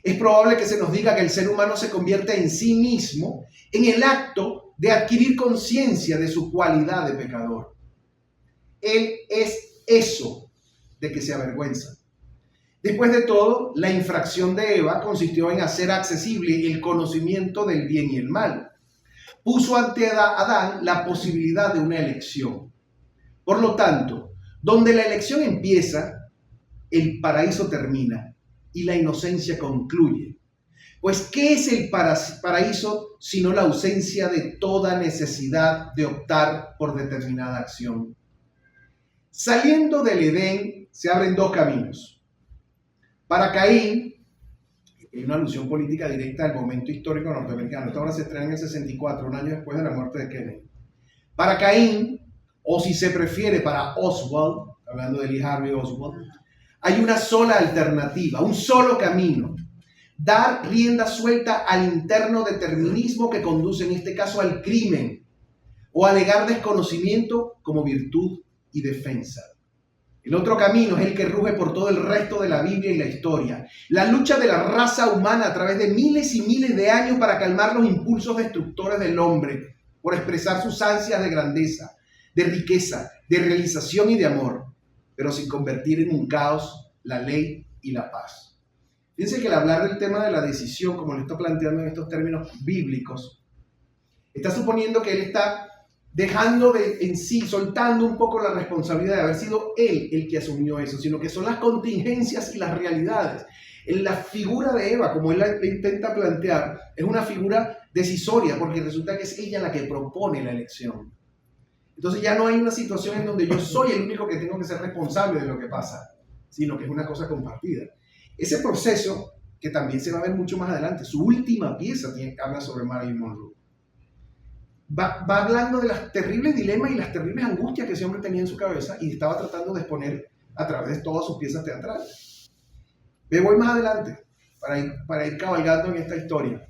Es probable que se nos diga que el ser humano se convierte en sí mismo en el acto de adquirir conciencia de su cualidad de pecador. Él es eso de que se avergüenza. Después de todo, la infracción de Eva consistió en hacer accesible el conocimiento del bien y el mal. Puso ante Adán la posibilidad de una elección. Por lo tanto, donde la elección empieza, el paraíso termina y la inocencia concluye. Pues, ¿qué es el paraíso sino la ausencia de toda necesidad de optar por determinada acción? Saliendo del Edén se abren dos caminos. Para Caín, hay una alusión política directa al momento histórico norteamericano. Esta obra se estrena en el 64, un año después de la muerte de Kennedy. Para Caín, o si se prefiere para Oswald, hablando de Lee Harvey Oswald, hay una sola alternativa, un solo camino: dar rienda suelta al interno determinismo que conduce en este caso al crimen, o alegar desconocimiento como virtud y defensa. El otro camino es el que ruge por todo el resto de la Biblia y la historia: la lucha de la raza humana a través de miles y miles de años para calmar los impulsos destructores del hombre, por expresar sus ansias de grandeza, de riqueza, de realización y de amor, pero sin convertir en un caos la ley y la paz. Fíjense que al hablar del tema de la decisión, como lo está planteando en estos términos bíblicos, está suponiendo que él está dejando en sí, soltando un poco la responsabilidad de haber sido él el que asumió eso, sino que son las contingencias y las realidades. En la figura de Eva, como él la intenta plantear, es una figura decisoria, porque resulta que es ella la que propone la elección. Entonces ya no hay una situación en donde yo soy el único que tengo que ser responsable de lo que pasa, sino que es una cosa compartida. Ese proceso, que también se va a ver mucho más adelante, su última pieza habla sobre Marilyn Monroe. Va hablando de los terribles dilemas y las terribles angustias que ese hombre tenía en su cabeza y estaba tratando de exponer a través de todas sus piezas teatrales. Me voy más adelante para ir cabalgando en esta historia.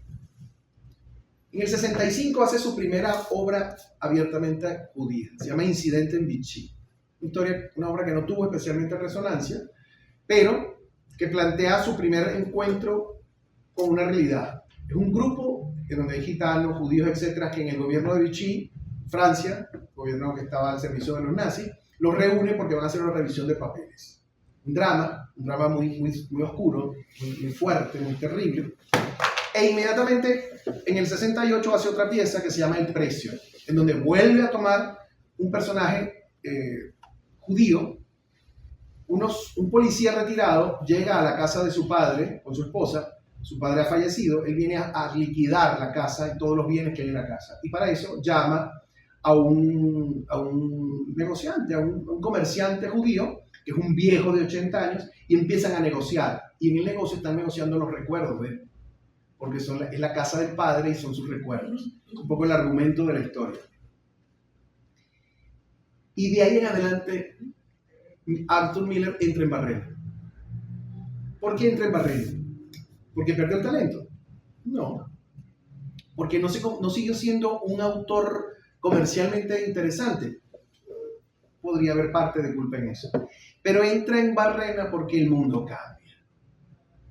En el 65 hace su primera obra abiertamente judía, se llama Incidente en Vichy. Una obra que no tuvo especialmente resonancia, pero que plantea su primer encuentro con una realidad. Es un grupo en donde hay gitanos, judíos, etcétera, que en el gobierno de Vichy, Francia, gobierno que estaba al servicio de los nazis, los reúne porque van a hacer una revisión de papeles. Un drama muy oscuro, muy fuerte, muy terrible. E inmediatamente en el 68 hace otra pieza que se llama El Precio, en donde vuelve a tomar un personaje judío. Un policía retirado llega a la casa de su padre con su esposa. Su padre ha fallecido, él viene a liquidar la casa y todos los bienes que hay en la casa. Y para eso llama a un negociante, a un comerciante judío, que es un viejo de 80 años, y empiezan a negociar. Y en el negocio están negociando los recuerdos de él, porque es la casa del padre y son sus recuerdos. Un poco el argumento de la historia. Y de ahí en adelante, Arthur Miller entra en barrena. ¿Por qué entra en barrena? ¿Porque perdió el talento? No. Porque no siguió siendo un autor comercialmente interesante. Podría haber parte de culpa en eso. Pero entra en barrena porque el mundo cambia.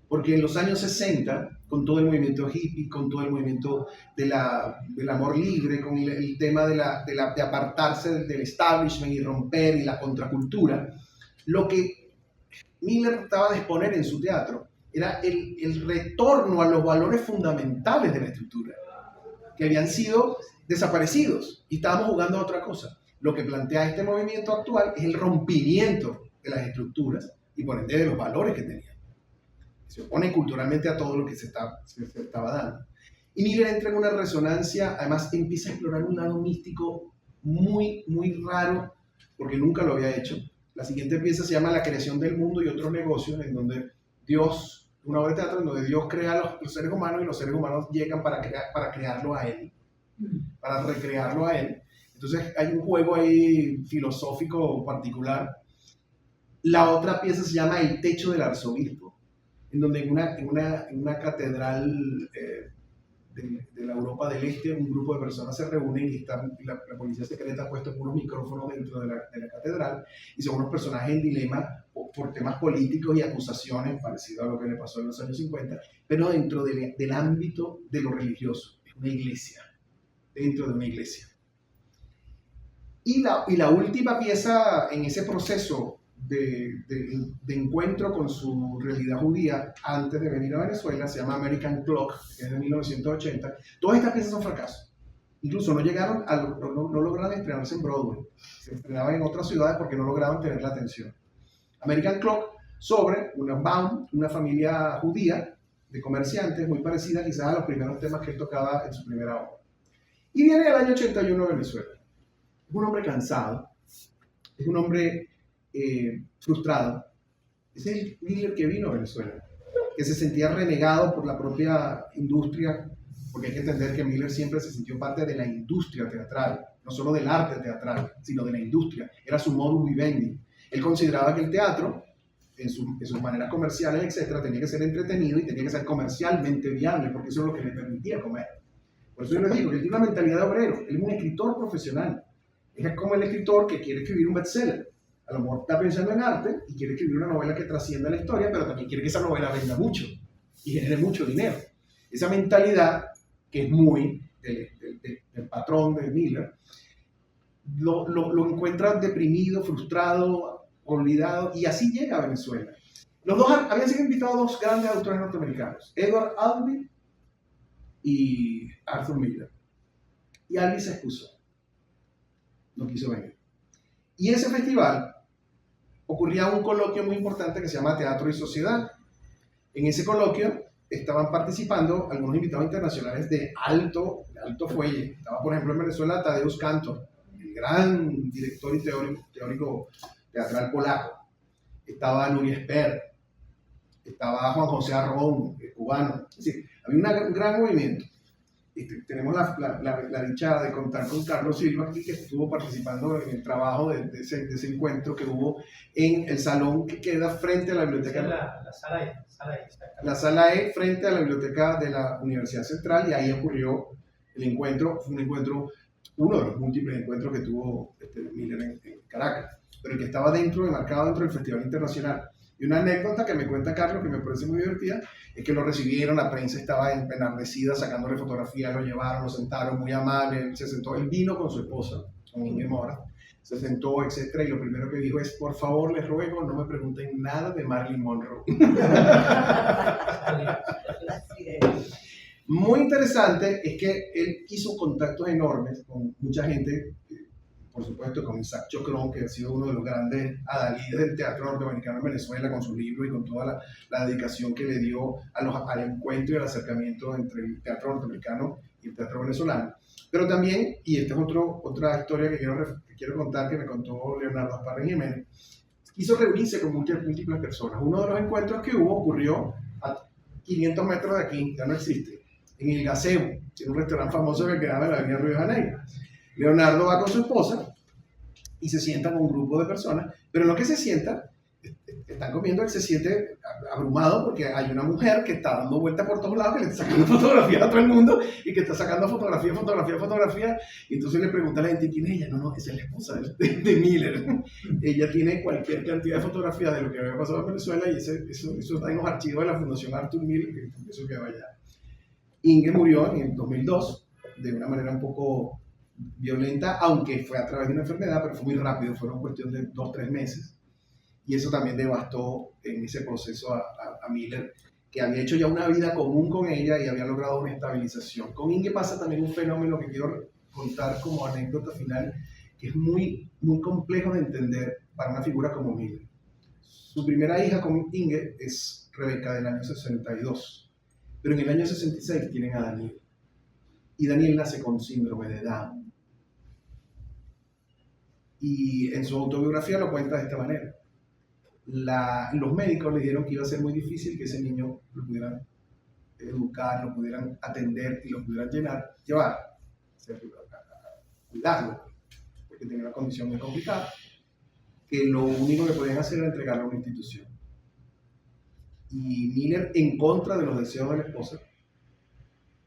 Porque en los años 60, con todo el movimiento hippie, con todo el movimiento del amor libre, con el tema de apartarse del establishment y romper y la contracultura, lo que Miller trataba de exponer en su teatro era el retorno a los valores fundamentales de la estructura, que habían sido desaparecidos y estábamos jugando a otra cosa. Lo que plantea este movimiento actual es el rompimiento de las estructuras y por ende de los valores que tenían. Se opone culturalmente a todo lo que se estaba dando. Y Miller entra en una resonancia, además empieza a explorar un lado místico muy, muy raro, porque nunca lo había hecho. La siguiente pieza se llama La creación del mundo y otros negocios, en donde Dios, una obra de teatro en donde Dios crea los seres humanos y los seres humanos llegan para crearlo a Él, para recrearlo a Él. Entonces hay un juego ahí filosófico particular. La otra pieza se llama El techo del arzobispo, en donde en una catedral de la Europa del Este, un grupo de personas se reúnen y la policía secreta ha puesto unos micrófonos dentro de la catedral y son unos personajes en dilema por temas políticos y acusaciones, parecido a lo que le pasó en los años 50, pero dentro del ámbito de lo religioso. Es una iglesia, dentro de una iglesia. Y la última pieza en ese proceso de encuentro con su realidad judía antes de venir a Venezuela se llama American Clock, que es de 1980. Todas estas piezas son fracasos. Incluso no lograron estrenarse en Broadway. Se estrenaban en otras ciudades porque no lograban tener la atención. American Clock sobre una familia judía de comerciantes, muy parecida quizás a los primeros temas que él tocaba en su primera obra. Y viene el año 81 a Venezuela. Es un hombre cansado, es un hombre frustrado. Es el Miller que vino a Venezuela, que se sentía renegado por la propia industria, porque hay que entender que Miller siempre se sintió parte de la industria teatral, no solo del arte teatral, sino de la industria. Era su modus vivendi. Él consideraba que el teatro, en sus maneras comerciales, etcétera, tenía que ser entretenido y tenía que ser comercialmente viable, porque eso es lo que le permitía comer. Por eso yo les digo que él tiene una mentalidad de obrero. Él es un escritor profesional. Es como el escritor que quiere escribir un bestseller. A lo mejor está pensando en arte y quiere escribir una novela que trascienda la historia, pero también quiere que esa novela venda mucho y genere mucho dinero. Esa mentalidad, que es muy del patrón de Miller, lo encuentra deprimido, frustrado, olvidado, y así llega a Venezuela. Los dos habían sido invitados dos grandes autores norteamericanos, Edward Albee y Arthur Miller. Y Albee se excusó. no quiso venir. Y ese festival ocurría un coloquio muy importante que se llama Teatro y Sociedad. En ese coloquio estaban participando algunos invitados internacionales de alto fuelle. Estaba, por ejemplo, en Venezuela Tadeusz Kantor, el gran director y teórico teatral polaco. Estaba Nuria Esper, estaba Juan José Arrón, cubano. Es decir, había un gran movimiento. Tenemos la dicha de contar con Carlos Silva aquí, que estuvo participando en el trabajo de ese encuentro que hubo en el salón que queda frente a la biblioteca. La sala E frente a la biblioteca de la Universidad Central, y ahí ocurrió el encuentro. Fue un encuentro, uno de los múltiples encuentros que tuvo Miller en Caracas, pero el que estaba enmarcado dentro del Festival Internacional. Y una anécdota que me cuenta Carlos, que me parece muy divertida, es que lo recibieron, la prensa estaba enardecida sacándole fotografías, lo llevaron, lo sentaron, muy amable, él se sentó, él vino con su esposa, con Inge Mora, se sentó, etcétera, y lo primero que dijo es: por favor, les ruego, no me pregunten nada de Marilyn Monroe. Muy interesante es que él hizo contactos enormes con mucha gente, por supuesto con Isaac Chocron, que ha sido uno de los grandes adalides del teatro norteamericano en Venezuela, con su libro y con toda la dedicación que le dio al encuentro y al acercamiento entre el teatro norteamericano y el teatro venezolano. Pero también, y esta es otra historia que quiero contar, que me contó Leonardo Asparren Jiménez, quiso reunirse con múltiples personas. Uno de los encuentros que hubo ocurrió a 500 metros de aquí, ya no existe, en el Gazebo, en un restaurante famoso que quedaba en la avenida Río de Janeiro. Leonardo va con su esposa y se sienta con un grupo de personas, pero en lo que se sienta, están comiendo, él se siente abrumado porque hay una mujer que está dando vueltas por todos lados, que le está sacando fotografías a todo el mundo y que está sacando fotografía, y entonces le pregunta a la gente: ¿quién es ella? No, esa es la esposa de Miller. Ella tiene cualquier cantidad de fotografías de lo que había pasado en Venezuela, y eso está en los archivos de la Fundación Arthur Miller, que eso quedó allá. Inge murió en el 2002 de una manera un poco violenta, aunque fue a través de una enfermedad, pero fue muy rápido, fueron cuestión de 2-3 meses. Y eso también devastó en ese proceso a Miller, que había hecho ya una vida común con ella y había logrado una estabilización. Con Inge pasa también un fenómeno que quiero contar como anécdota final, que es muy, muy complejo de entender para una figura como Miller. Su primera hija con Inge es Rebeca, del año 62, pero en el año 66 tienen a Daniel. Y Daniel nace con síndrome de Down. Y en su autobiografía lo cuenta de esta manera. Los médicos le dijeron que iba a ser muy difícil que ese niño lo pudieran educar, lo pudieran atender y lo pudieran llevar, cuidarlo, porque tenía una condición muy complicada, que lo único que podían hacer era entregarlo a una institución. Y Miller, en contra de los deseos de la esposa,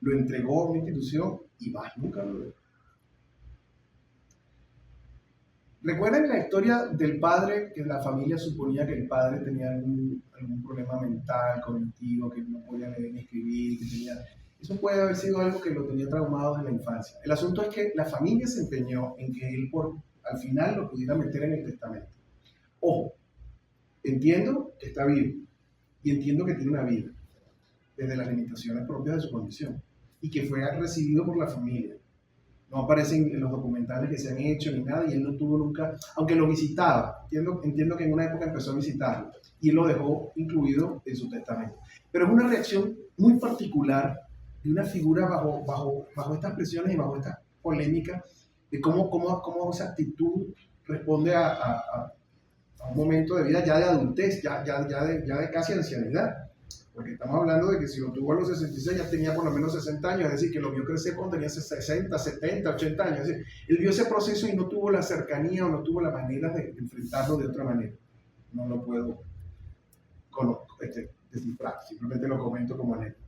lo entregó a una institución y más nunca lo vio. ¿Recuerdan la historia del padre, que la familia suponía que el padre tenía algún problema mental, cognitivo, que no podía leer ni escribir, que tenía... Eso puede haber sido algo que lo tenía traumado desde la infancia. El asunto es que la familia se empeñó en que él al final lo pudiera meter en el testamento. Ojo, entiendo que está vivo y entiendo que tiene una vida, desde las limitaciones propias de su condición, y que fue recibido por la familia. No aparecen en los documentales que se han hecho ni nada, y él no tuvo nunca, aunque lo visitaba, entiendo que en una época empezó a visitarlo, y él lo dejó incluido en su testamento. Pero es una reacción muy particular de una figura bajo estas presiones y bajo esta polémica, de cómo esa actitud responde a un momento de vida ya de adultez, ya de casi ancianidad. Porque estamos hablando de que si lo tuvo a los 66 ya tenía por lo menos 60 años, es decir, que lo vio crecer cuando tenía 60, 70, 80 años. Es decir, él vio ese proceso y no tuvo la cercanía o no tuvo la manera de enfrentarlo de otra manera. No lo puedo descifrar, simplemente lo comento como anécdota.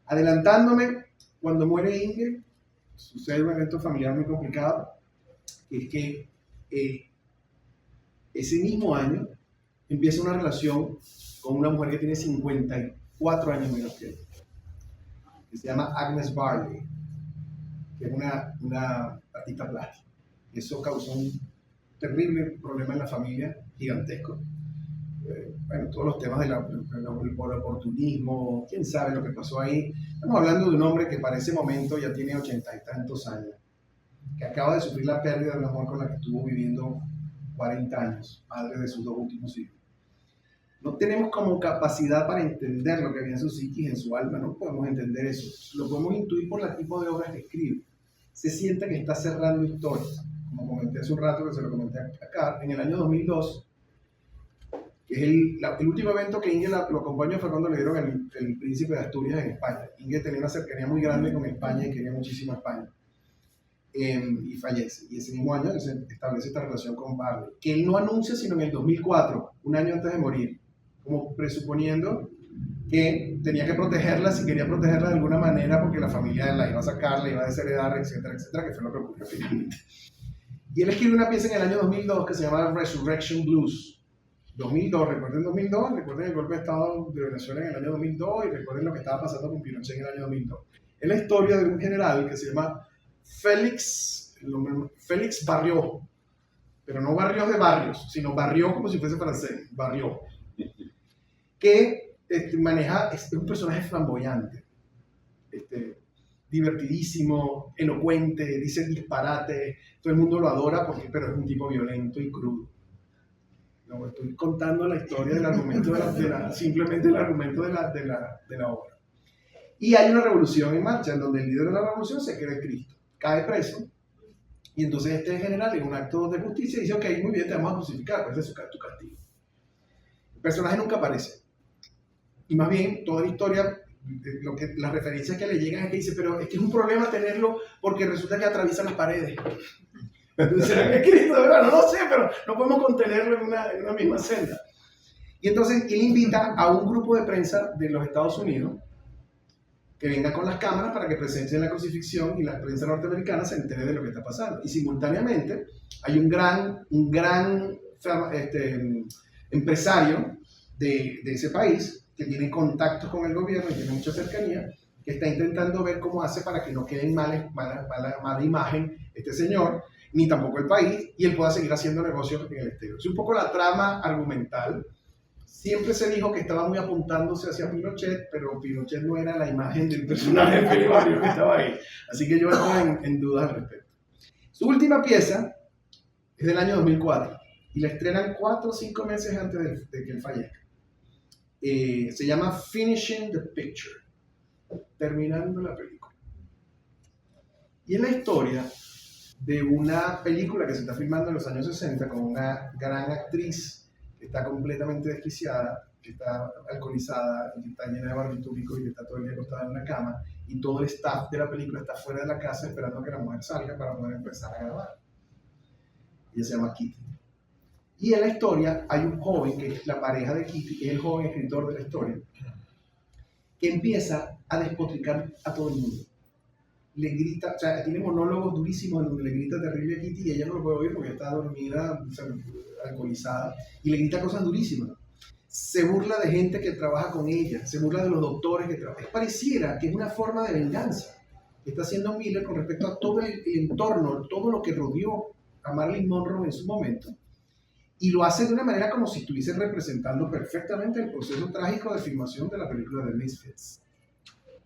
Adelantándome, cuando muere Inge, sucede un evento familiar muy complicado, que es que ese mismo año empieza una relación con una mujer que tiene 54 años menos que él, que se llama Agnes Barley, que es una artista plástica. Eso causó un terrible problema en la familia, gigantesco. Bueno, todos los temas del oportunismo, quién sabe lo que pasó ahí. Estamos hablando de un hombre que para ese momento ya tiene 80 y tantos años. que acaba de sufrir la pérdida de una mujer con la que estuvo viviendo 40 años, madre de sus dos últimos hijos. No tenemos como capacidad para entender lo que había en su psiquis, en su alma, no podemos entender eso. Lo podemos intuir por el tipo de obras que escribe. Se siente que está cerrando historias. Como comenté hace un rato, que se lo comenté acá, en el año 2002, que es el último evento que Inge lo acompañó fue cuando le dieron el Príncipe de Asturias en España. Inge tenía una cercanía muy grande con España y quería muchísimo a España. Y fallece. Y ese mismo año él se establece esta relación con Barley, que él no anuncia sino en el 2004, un año antes de morir, como presuponiendo que tenía que protegerla, si quería protegerla de alguna manera, porque la familia la iba a sacar, la iba a desheredar, etcétera, etcétera, que fue lo que ocurrió finalmente. Y él escribe una pieza en el año 2002 que se llama Resurrection Blues. 2002, recuerden 2002, recuerden el golpe de Estado de Venezuela en el año 2002 y recuerden lo que estaba pasando con Pinochet en el año 2002. Es la historia de un general que se llama Félix Barrió, pero no Barrios de barrios, sino Barrió como si fuese francés, Barrió, que es un personaje flamboyante, divertidísimo, elocuente, dice disparate, todo el mundo lo adora pero es un tipo violento y crudo. No, estoy contando la historia del argumento simplemente el argumento de la obra. Y hay una revolución en marcha en donde el líder de la revolución se cree Cristo, cae preso, y entonces este general en un acto de justicia dice: ok, muy bien, te vamos a crucificar, pues ese es tu castigo. El personaje nunca aparece, y más bien toda la historia, las referencias que le llegan es que dice: pero es que es un problema tenerlo porque resulta que atraviesa las paredes. ¿Será que es Cristo? ¿Verdad? No sé, pero no podemos contenerlo en una misma celda. Y entonces él invita a un grupo de prensa de los Estados Unidos que venga con las cámaras para que presencien la crucifixión y la prensa norteamericana se entere de lo que está pasando. Y simultáneamente hay un gran empresario de ese país que tiene contactos con el gobierno y tiene mucha cercanía, que está intentando ver cómo hace para que no quede en mala imagen este señor, ni tampoco el país, y él pueda seguir haciendo negocios en el exterior. Es un poco la trama argumental. Siempre se dijo que estaba muy apuntándose hacia Pinochet, pero Pinochet no era la imagen del personaje primario que estaba ahí. Así que yo estoy en dudas al respecto. Su última pieza es del año 2004 y la estrenan 4 o 5 meses antes de que él fallezca. Se llama Finishing the Picture, terminando la película. Y es la historia de una película que se está filmando en los años 60 con una gran actriz que está completamente desquiciada, que está alcoholizada, que está llena de barbitúricos y que está todo el día acostada en una cama, y todo el staff de la película está fuera de la casa esperando a que la mujer salga para poder empezar a grabar. Ella se llama Kitty. Y en la historia hay un joven que es la pareja de Kitty, que es el joven escritor de la historia, que empieza a despotricar a todo el mundo. Le grita, o sea, tiene monólogos durísimos en donde le grita terrible a Kitty y ella no lo puede oír porque está dormida, o sea, alcoholizada, y le grita cosas durísimas. Se burla de gente que trabaja con ella, se burla de los doctores que trabajan. Pareciera que es una forma de venganza que está haciendo Miller con respecto a todo el entorno, todo lo que rodeó a Marilyn Monroe en su momento, y lo hace de una manera como si estuviese representando perfectamente el proceso trágico de filmación de la película de Misfits.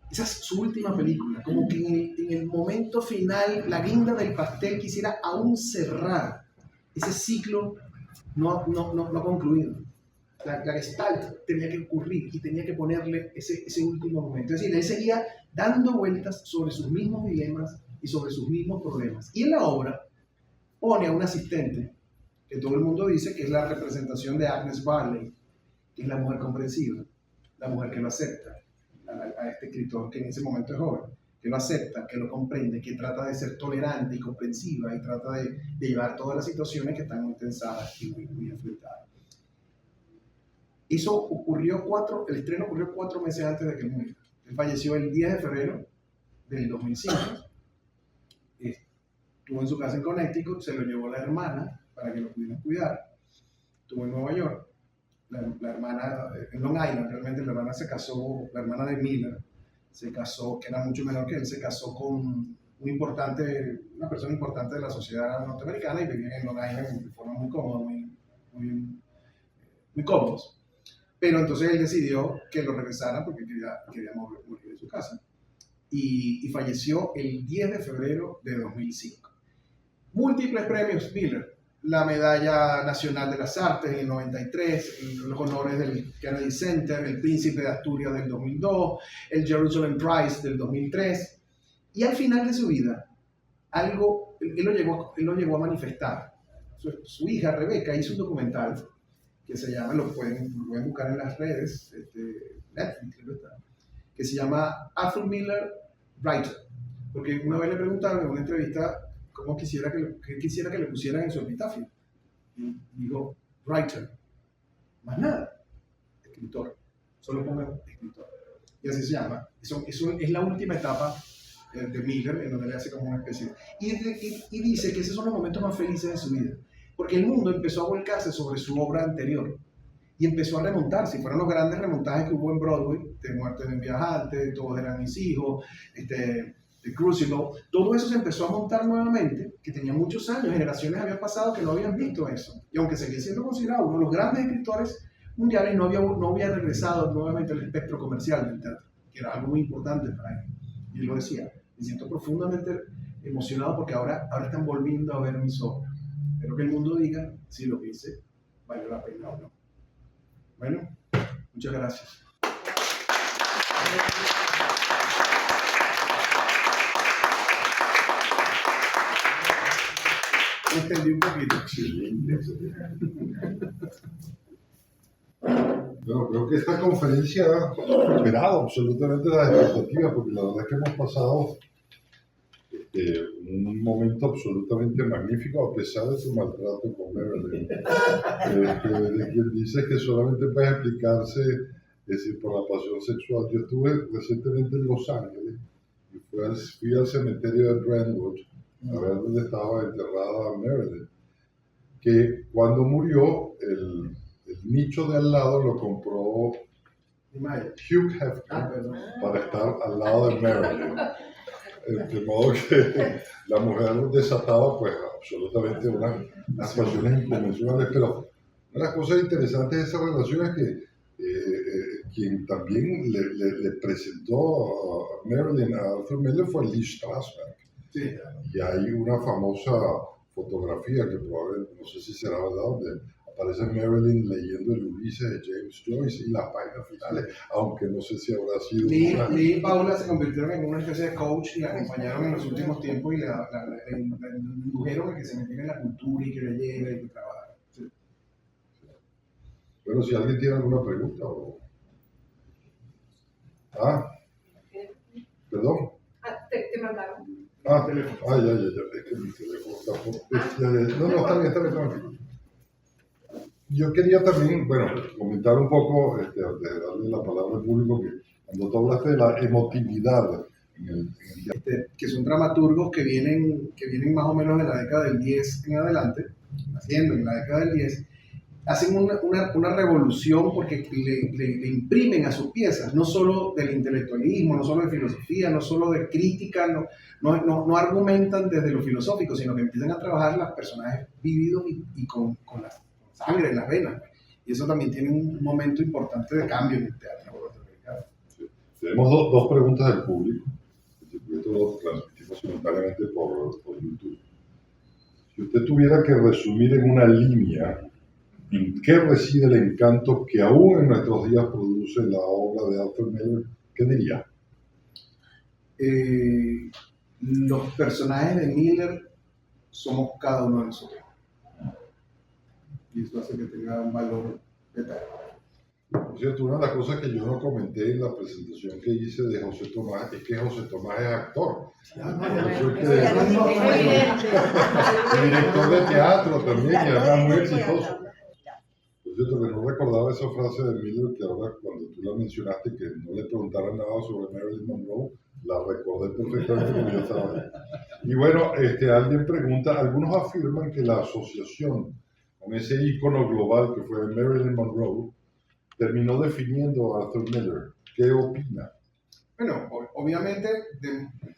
Esa es su última película, como que en el momento final, la guinda del pastel quisiera aún cerrar ese ciclo no concluido. La Gestalt tenía que ocurrir y tenía que ponerle ese último momento. Es decir, él seguía dando vueltas sobre sus mismos dilemas y sobre sus mismos problemas. Y en la obra pone a un asistente, que todo el mundo dice que es la representación de Agnes Barley, que es la mujer comprensiva, la mujer que lo acepta, a este escritor que en ese momento es joven, que lo acepta, que lo comprende, que trata de ser tolerante y comprensiva y trata de llevar todas las situaciones que están muy tensadas y muy enfrentadas. Eso ocurrió el estreno ocurrió 4 meses antes de que él muriera. Él falleció el 10 de febrero del 2005. Estuvo en su casa en Connecticut, se lo llevó la hermana para que lo pudieran cuidar. Estuvo en Nueva York. La hermana, en Long Island, realmente la hermana se casó, la hermana de Miller, se casó, que era mucho menor que él, se casó con una persona importante de la sociedad norteamericana y vivían en Long Island de forma muy cómoda, muy cómodos. Pero entonces él decidió que lo regresara porque quería morir de su casa. Y falleció el 10 de febrero de 2005. múltiples premios Miller. La Medalla Nacional de las Artes en el 93, los honores del Kennedy Center, el Príncipe de Asturias del 2002, el Jerusalem Prize del 2003. Y al final de su vida, él lo llegó a manifestar. Su hija, Rebeca, hizo un documental que se llama, lo pueden buscar en las redes, Netflix, creo que está, que se llama Arthur Miller Writer. Porque una vez le preguntaron en una entrevista cómo quisiera que le pusieran en su epitafio. Y dijo, writer. Más nada. Escritor. Solo pongan escritor. Y así se llama. Eso es la última etapa de Miller, en donde le hace como una especie. Y dice que esos son los momentos más felices de su vida. Porque el mundo empezó a volcarse sobre su obra anterior. Y empezó a remontarse. Fueron los grandes remontajes que hubo en Broadway, de Muerte de un Viajante, Todos eran mis hijos, The Crucible, todo eso se empezó a montar nuevamente, que tenía muchos años, generaciones habían pasado que no habían visto eso. Y aunque seguía siendo considerado uno de los grandes escritores mundiales, no había regresado nuevamente al espectro comercial del teatro, que era algo muy importante para él. Y él lo decía, me siento profundamente emocionado porque ahora están volviendo a ver mis obras. Espero que el mundo diga si lo que hice valió la pena o no. Bueno, muchas gracias. Me extendí un poquito. Bueno, creo que esta conferencia ha superado absolutamente las expectativas, porque la verdad es que hemos pasado un momento absolutamente magnífico, a pesar de su maltrato con Marilyn. De quien dice que solamente puede explicarse, es decir, por la pasión sexual. Yo estuve recientemente en Los Ángeles y fui al cementerio de Brentwood a ver dónde estaba enterrada Marilyn, que cuando murió el nicho de al lado lo compró Hugh Hefner para estar al lado de Marilyn. De modo que la mujer desataba pues absolutamente unas pasiones inconmensurales, pero una de las cosas interesantes de esa relación es que quien también le presentó a Marilyn a Arthur Miller fue Lee Strasberg. Sí. Y hay una famosa fotografía que probablemente, no sé si será verdad, donde aparece Marilyn leyendo el Ulises de James Joyce y las páginas finales, aunque no sé si habrá sido Lee y Paula se convirtieron en una especie de coach y la acompañaron en los últimos tiempos y le indujeron a que se metiera en la cultura y que leyera y que trabajara. Sí. Bueno, si alguien tiene alguna pregunta o... Perdón. Te mandaron. Ya. Es que mi teléfono está por... No, está bien. Yo quería también, comentar un poco, antes de darle la palabra al público, que cuando tú hablaste de la emotividad que son dramaturgos que vienen más o menos de la década del 10 en adelante, naciendo en la década del 10, hacen una revolución porque le imprimen a sus piezas, no solo del intelectualismo, no solo de filosofía, no solo de crítica, no argumentan desde lo filosófico, sino que empiezan a trabajar los personajes vívidos y con la sangre en las venas. Y eso también tiene un momento importante de cambio en el teatro norteamericano. Sí. Tenemos dos preguntas del público. Esto lo transmitimos simultáneamente por YouTube. Si usted tuviera que resumir en una línea en qué reside el encanto que aún en nuestros días produce la obra de Arthur Miller, ¿qué diría? Los personajes de Miller somos cada uno de nosotros. Y eso hace que tenga un valor eterno. Por cierto, una de las cosas que yo no comenté en la presentación que hice de José Tomás es que José Tomás es actor. Director de teatro también, y además muy exitoso. Por cierto, que no recordaba esa frase de Miller, que ahora cuando tú la mencionaste, que no le preguntaran nada sobre Marilyn Monroe, la recordé perfectamente porque yo estaba ahí. Y bueno, alguien pregunta, algunos afirman que la asociación con ese ícono global que fue Marilyn Monroe terminó definiendo a Arthur Miller. ¿Qué opina? Bueno, obviamente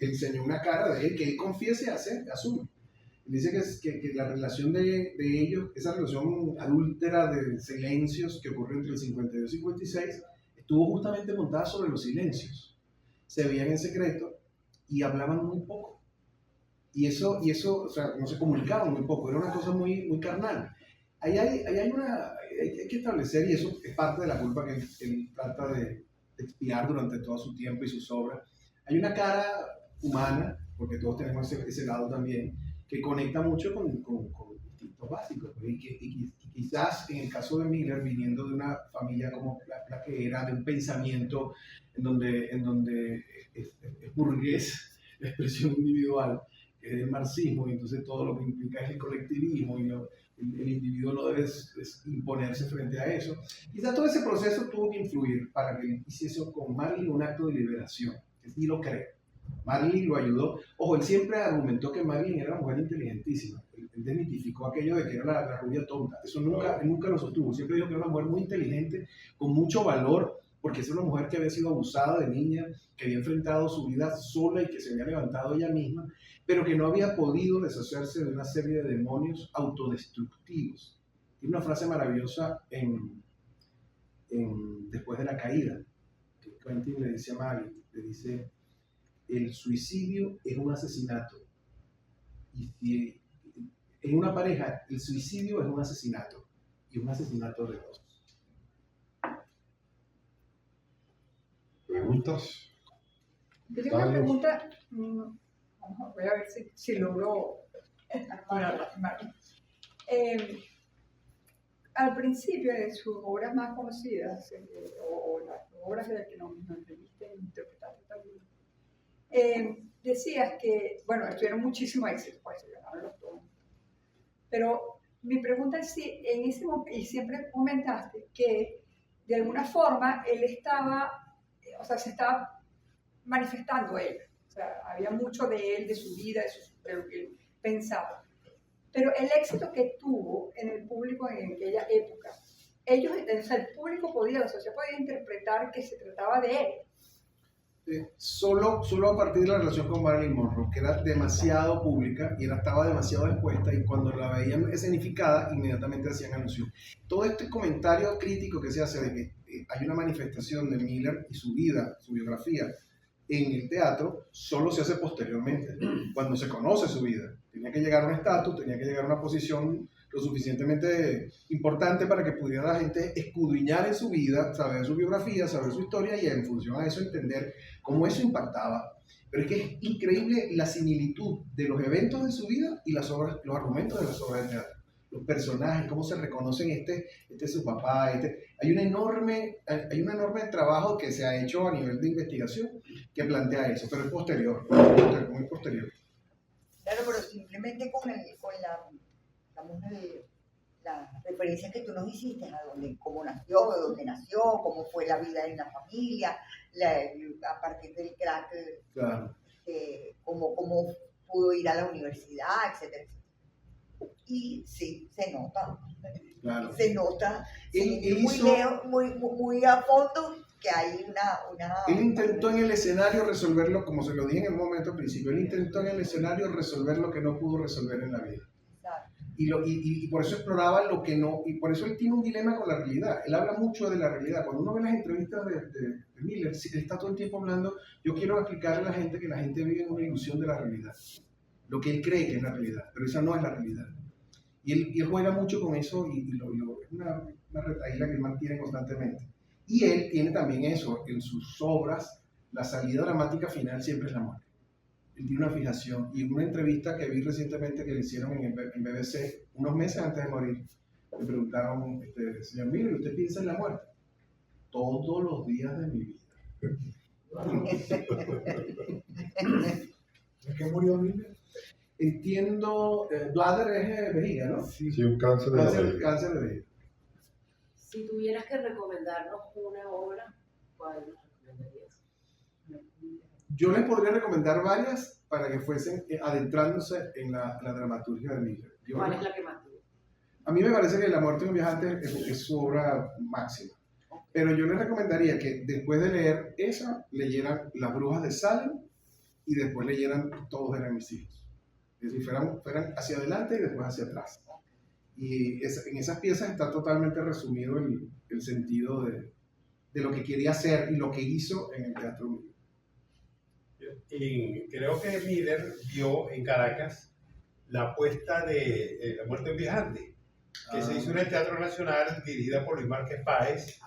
enseñó una cara de él que él confiesa y asume. Dice que la relación de ellos, esa relación adúltera de silencios que ocurrió entre el 52 y el 56, estuvo justamente montada sobre los silencios. Se veían en secreto y hablaban muy poco. Y eso, o sea, no se comunicaban muy poco, era una cosa muy, muy carnal. Ahí hay que establecer, y eso es parte de la culpa que él trata de expiar durante todo su tiempo y sus obras. Hay una cara humana, porque todos tenemos ese lado también, que conecta mucho con instintos básicos. Pues, y quizás en el caso de Miller, viniendo de una familia como la que era, de un pensamiento en donde es burgués la expresión individual, que es el marxismo, y entonces todo lo que implica es el colectivismo, y el individuo no debe imponerse frente a eso. Quizás todo ese proceso tuvo que influir para que él hiciese con Marilyn un acto de liberación, que sí lo creo. Marilyn lo ayudó. Ojo, él siempre argumentó que Marilyn era una mujer inteligentísima. Él desmitificó aquello de que era la rubia tonta. Eso él nunca lo sostuvo. Siempre dijo que era una mujer muy inteligente, con mucho valor, porque es una mujer que había sido abusada de niña, que había enfrentado su vida sola y que se había levantado ella misma, pero que no había podido deshacerse de una serie de demonios autodestructivos. Tiene una frase maravillosa después de la caída, que Quentin le dice a Maggie, le dice: el suicidio es un asesinato. Y si en una pareja el suicidio es un asesinato, y un asesinato de dos. ¿Preguntas? Yo tengo una pregunta, voy a ver si logro armarla. Al principio de sus obras más conocidas, o las obras de las que nos entrevisten e interpretaste también, decías que, bueno, tuvieron muchísimo éxito, pues se ganaron los tonos. Pero mi pregunta es si en ese momento, y siempre comentaste que de alguna forma él estaba, o sea, se estaba manifestando él. O sea, había mucho de él, de su vida, de lo que él pensaba. Pero el éxito que tuvo en el público en aquella época, ellos, o sea, el público podía, la sociedad podía interpretar que se trataba de él. Solo a partir de la relación con Marilyn Monroe, que era demasiado pública y estaba demasiado expuesta, y cuando la veían escenificada, inmediatamente hacían alusión. Todo este comentario crítico que se hace de que hay una manifestación de Miller y su vida, su biografía, en el teatro, solo se hace posteriormente, cuando se conoce su vida. Tenía que llegar a un estatus, tenía que llegar a una posición lo suficientemente importante para que pudiera la gente escudriñar en su vida, saber su biografía, saber su historia, y en función a eso entender cómo eso impactaba. Pero es que es increíble la similitud de los eventos de su vida y las obras, los argumentos de las obras de teatro. Los personajes, cómo se reconocen, este es su papá, hay un enorme trabajo que se ha hecho a nivel de investigación que plantea eso, pero es posterior, muy posterior. Claro, pero simplemente con la referencia que tú nos hiciste a cómo nació, de dónde nació, cómo fue la vida en la familia, a partir del crack, Claro. Cómo pudo ir a la universidad, etcétera. Y sí, se nota. Claro. Se nota Él muy hizo, lejos, muy a fondo, que hay una... Él intentó en el escenario resolverlo, como se lo dije en el momento al principio, él intentó en el escenario resolver lo que no pudo resolver en la vida. Y por eso exploraba lo que no, y por eso él tiene un dilema con la realidad. Él habla mucho de la realidad. Cuando uno ve las entrevistas de Miller, él está todo el tiempo hablando: yo quiero explicarle a la gente que la gente vive en una ilusión de la realidad, lo que él cree que es la realidad, pero esa no es la realidad. Y él juega mucho con eso, y es una retaíla que él mantiene constantemente. Y él tiene también eso, en sus obras, la salida dramática final siempre es la muerte. Él tiene una fijación, y en una entrevista que vi recientemente que le hicieron en BBC, unos meses antes de morir, le preguntaron: señor Miller, ¿usted piensa en la muerte? Todos los días de mi vida. ¿De qué murió Miller? Entiendo, bladder es vejiga, ¿no? Sí, un cáncer de la vejiga. Cáncer de vejiga. Si tuvieras que recomendarnos una obra, ¿cuál nos recomendarías? Yo les podría recomendar varias para que fuesen adentrándose en la dramaturgia de Miller. ¿Cuál es la que más te gusta? A mí me parece que La muerte de un viajante es su obra máxima. Pero yo les recomendaría que después de leer esa, leyeran Las brujas de Salem, y después leyeran Todos eran mis hijos. Es decir, fueran hacia adelante y después hacia atrás. Y en esas piezas está totalmente resumido el sentido de lo que quería hacer y lo que hizo en el teatro. Y creo que Miller vio en Caracas la apuesta de La muerte de un viajante, que se hizo en el Teatro Nacional, dirigida por Luis Márquez Páez,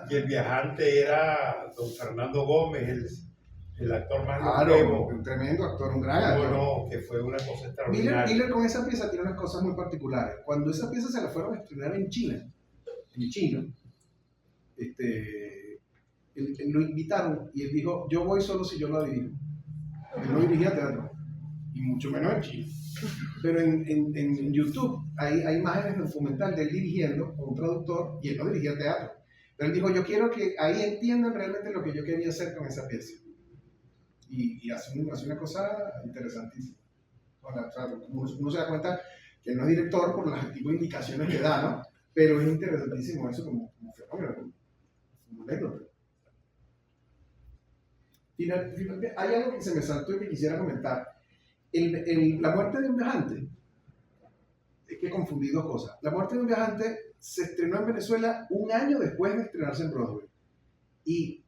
y el viajante era don Fernando Gómez, el actor más longevo. Un tremendo actor, un gran actor. No, que fue una cosa extraordinaria. Miller con esa pieza tiene unas cosas muy particulares. Cuando esa pieza se la fueron a estrenar en chino, él lo invitaron y él dijo, yo voy solo si yo la dirijo. Él no dirigía teatro, y mucho menos en Chile. Pero en YouTube hay imágenes documentales de él dirigiendo con un traductor, y él no dirigía teatro. Pero él dijo, yo quiero que ahí entiendan realmente lo que yo quería hacer con esa pieza. Y hace una cosa interesantísima. Uno se da cuenta que él no es director por las tipo de indicaciones que da, ¿no? Pero es interesantísimo eso como fenómeno, como anécdota. Finalmente, hay algo que se me saltó y que quisiera comentar. La muerte de un viajante, es que confundí dos cosas. La muerte de un viajante se estrenó en Venezuela un año después de estrenarse en Broadway. Y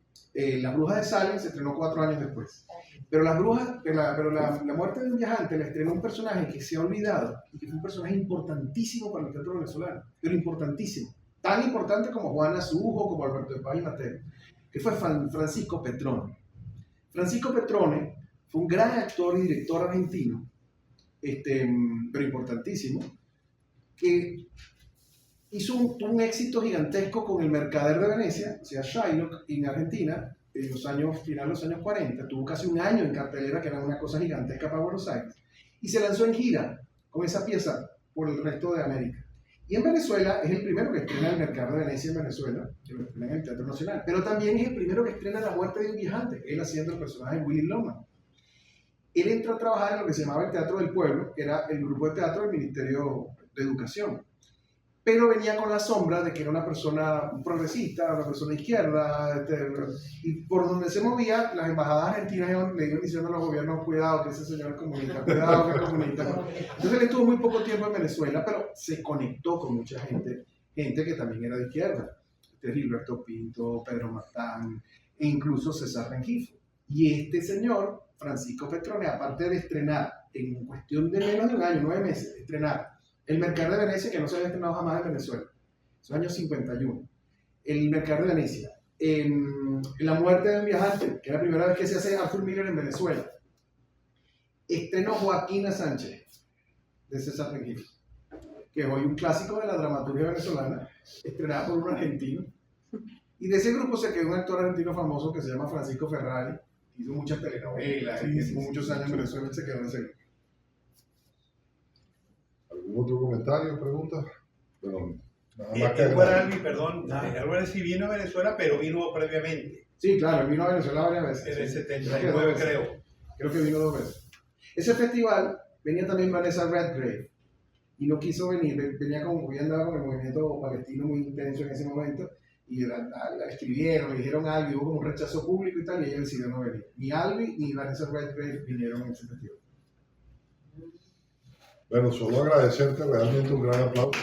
La bruja de Salem se estrenó 4 años después. Pero la muerte de un viajante la estrenó un personaje que se ha olvidado y que fue un personaje importantísimo para el teatro venezolano. Pero importantísimo. Tan importante como Juana Sujo, como Alberto de Paz y Mateo. Que fue Francisco Petrone. Francisco Petrone fue un gran actor y director argentino, pero importantísimo, que tuvo un éxito gigantesco con El Mercader de Venecia, o sea, Shylock, en Argentina, en los finales de los años 40. Tuvo casi un año en cartelera, que era una cosa gigantesca para Buenos Aires, y se lanzó en gira con esa pieza por el resto de América. Y en Venezuela es el primero que estrena El Mercader de Venecia en Venezuela, que lo estrena en el Teatro Nacional, pero también es el primero que estrena La muerte de un viajante, él haciendo el personaje de Willy Loman. Él entró a trabajar en lo que se llamaba el Teatro del Pueblo, que era el grupo de teatro del Ministerio de Educación. Pero venía con la sombra de que era una persona progresista, una persona de izquierda, y por donde se movía, las embajadas argentinas le iban diciendo a los gobiernos, cuidado que ese señor es comunista, cuidado que es comunista. Entonces él estuvo muy poco tiempo en Venezuela, pero se conectó con mucha gente que también era de izquierda. Gilberto Pinto, Pedro Martán, e incluso César Rengifo. Y este señor, Francisco Petrone, aparte de estrenar en cuestión de menos de un año, 9 meses, estrenar El Mercader de Venecia, que no se había estrenado jamás en Venezuela, es el año 51, El Mercader de Venecia, La muerte de un viajante, que es la primera vez que se hace Arthur Miller en Venezuela, estrenó Joaquina Sánchez, de César Rengifo, que es hoy un clásico de la dramaturgia venezolana, estrenada por un argentino. Y de ese grupo se quedó un actor argentino famoso que se llama Francisco Ferrari, hizo muchas telenovelas, estuvo muchos años en Venezuela y se quedó en ese grupo. ¿Algún otro comentario, pregunta? Bueno, nada más que Edward Albee, perdón, Edward Albee sí vino a Venezuela, pero vino previamente. Sí, claro, él vino a Venezuela varias veces. En el Sí. 79, creo. Creo que vino 2 veces. Ese festival venía también Vanessa Redgrave y no quiso venir, había andado con el movimiento palestino muy intenso en ese momento y la escribieron, le dijeron algo y hubo como un rechazo público y tal, y ella decidió no venir. Ni Albee ni Vanessa Redgrave vinieron en ese festival. Bueno, solo agradecerte, realmente un gran aplauso.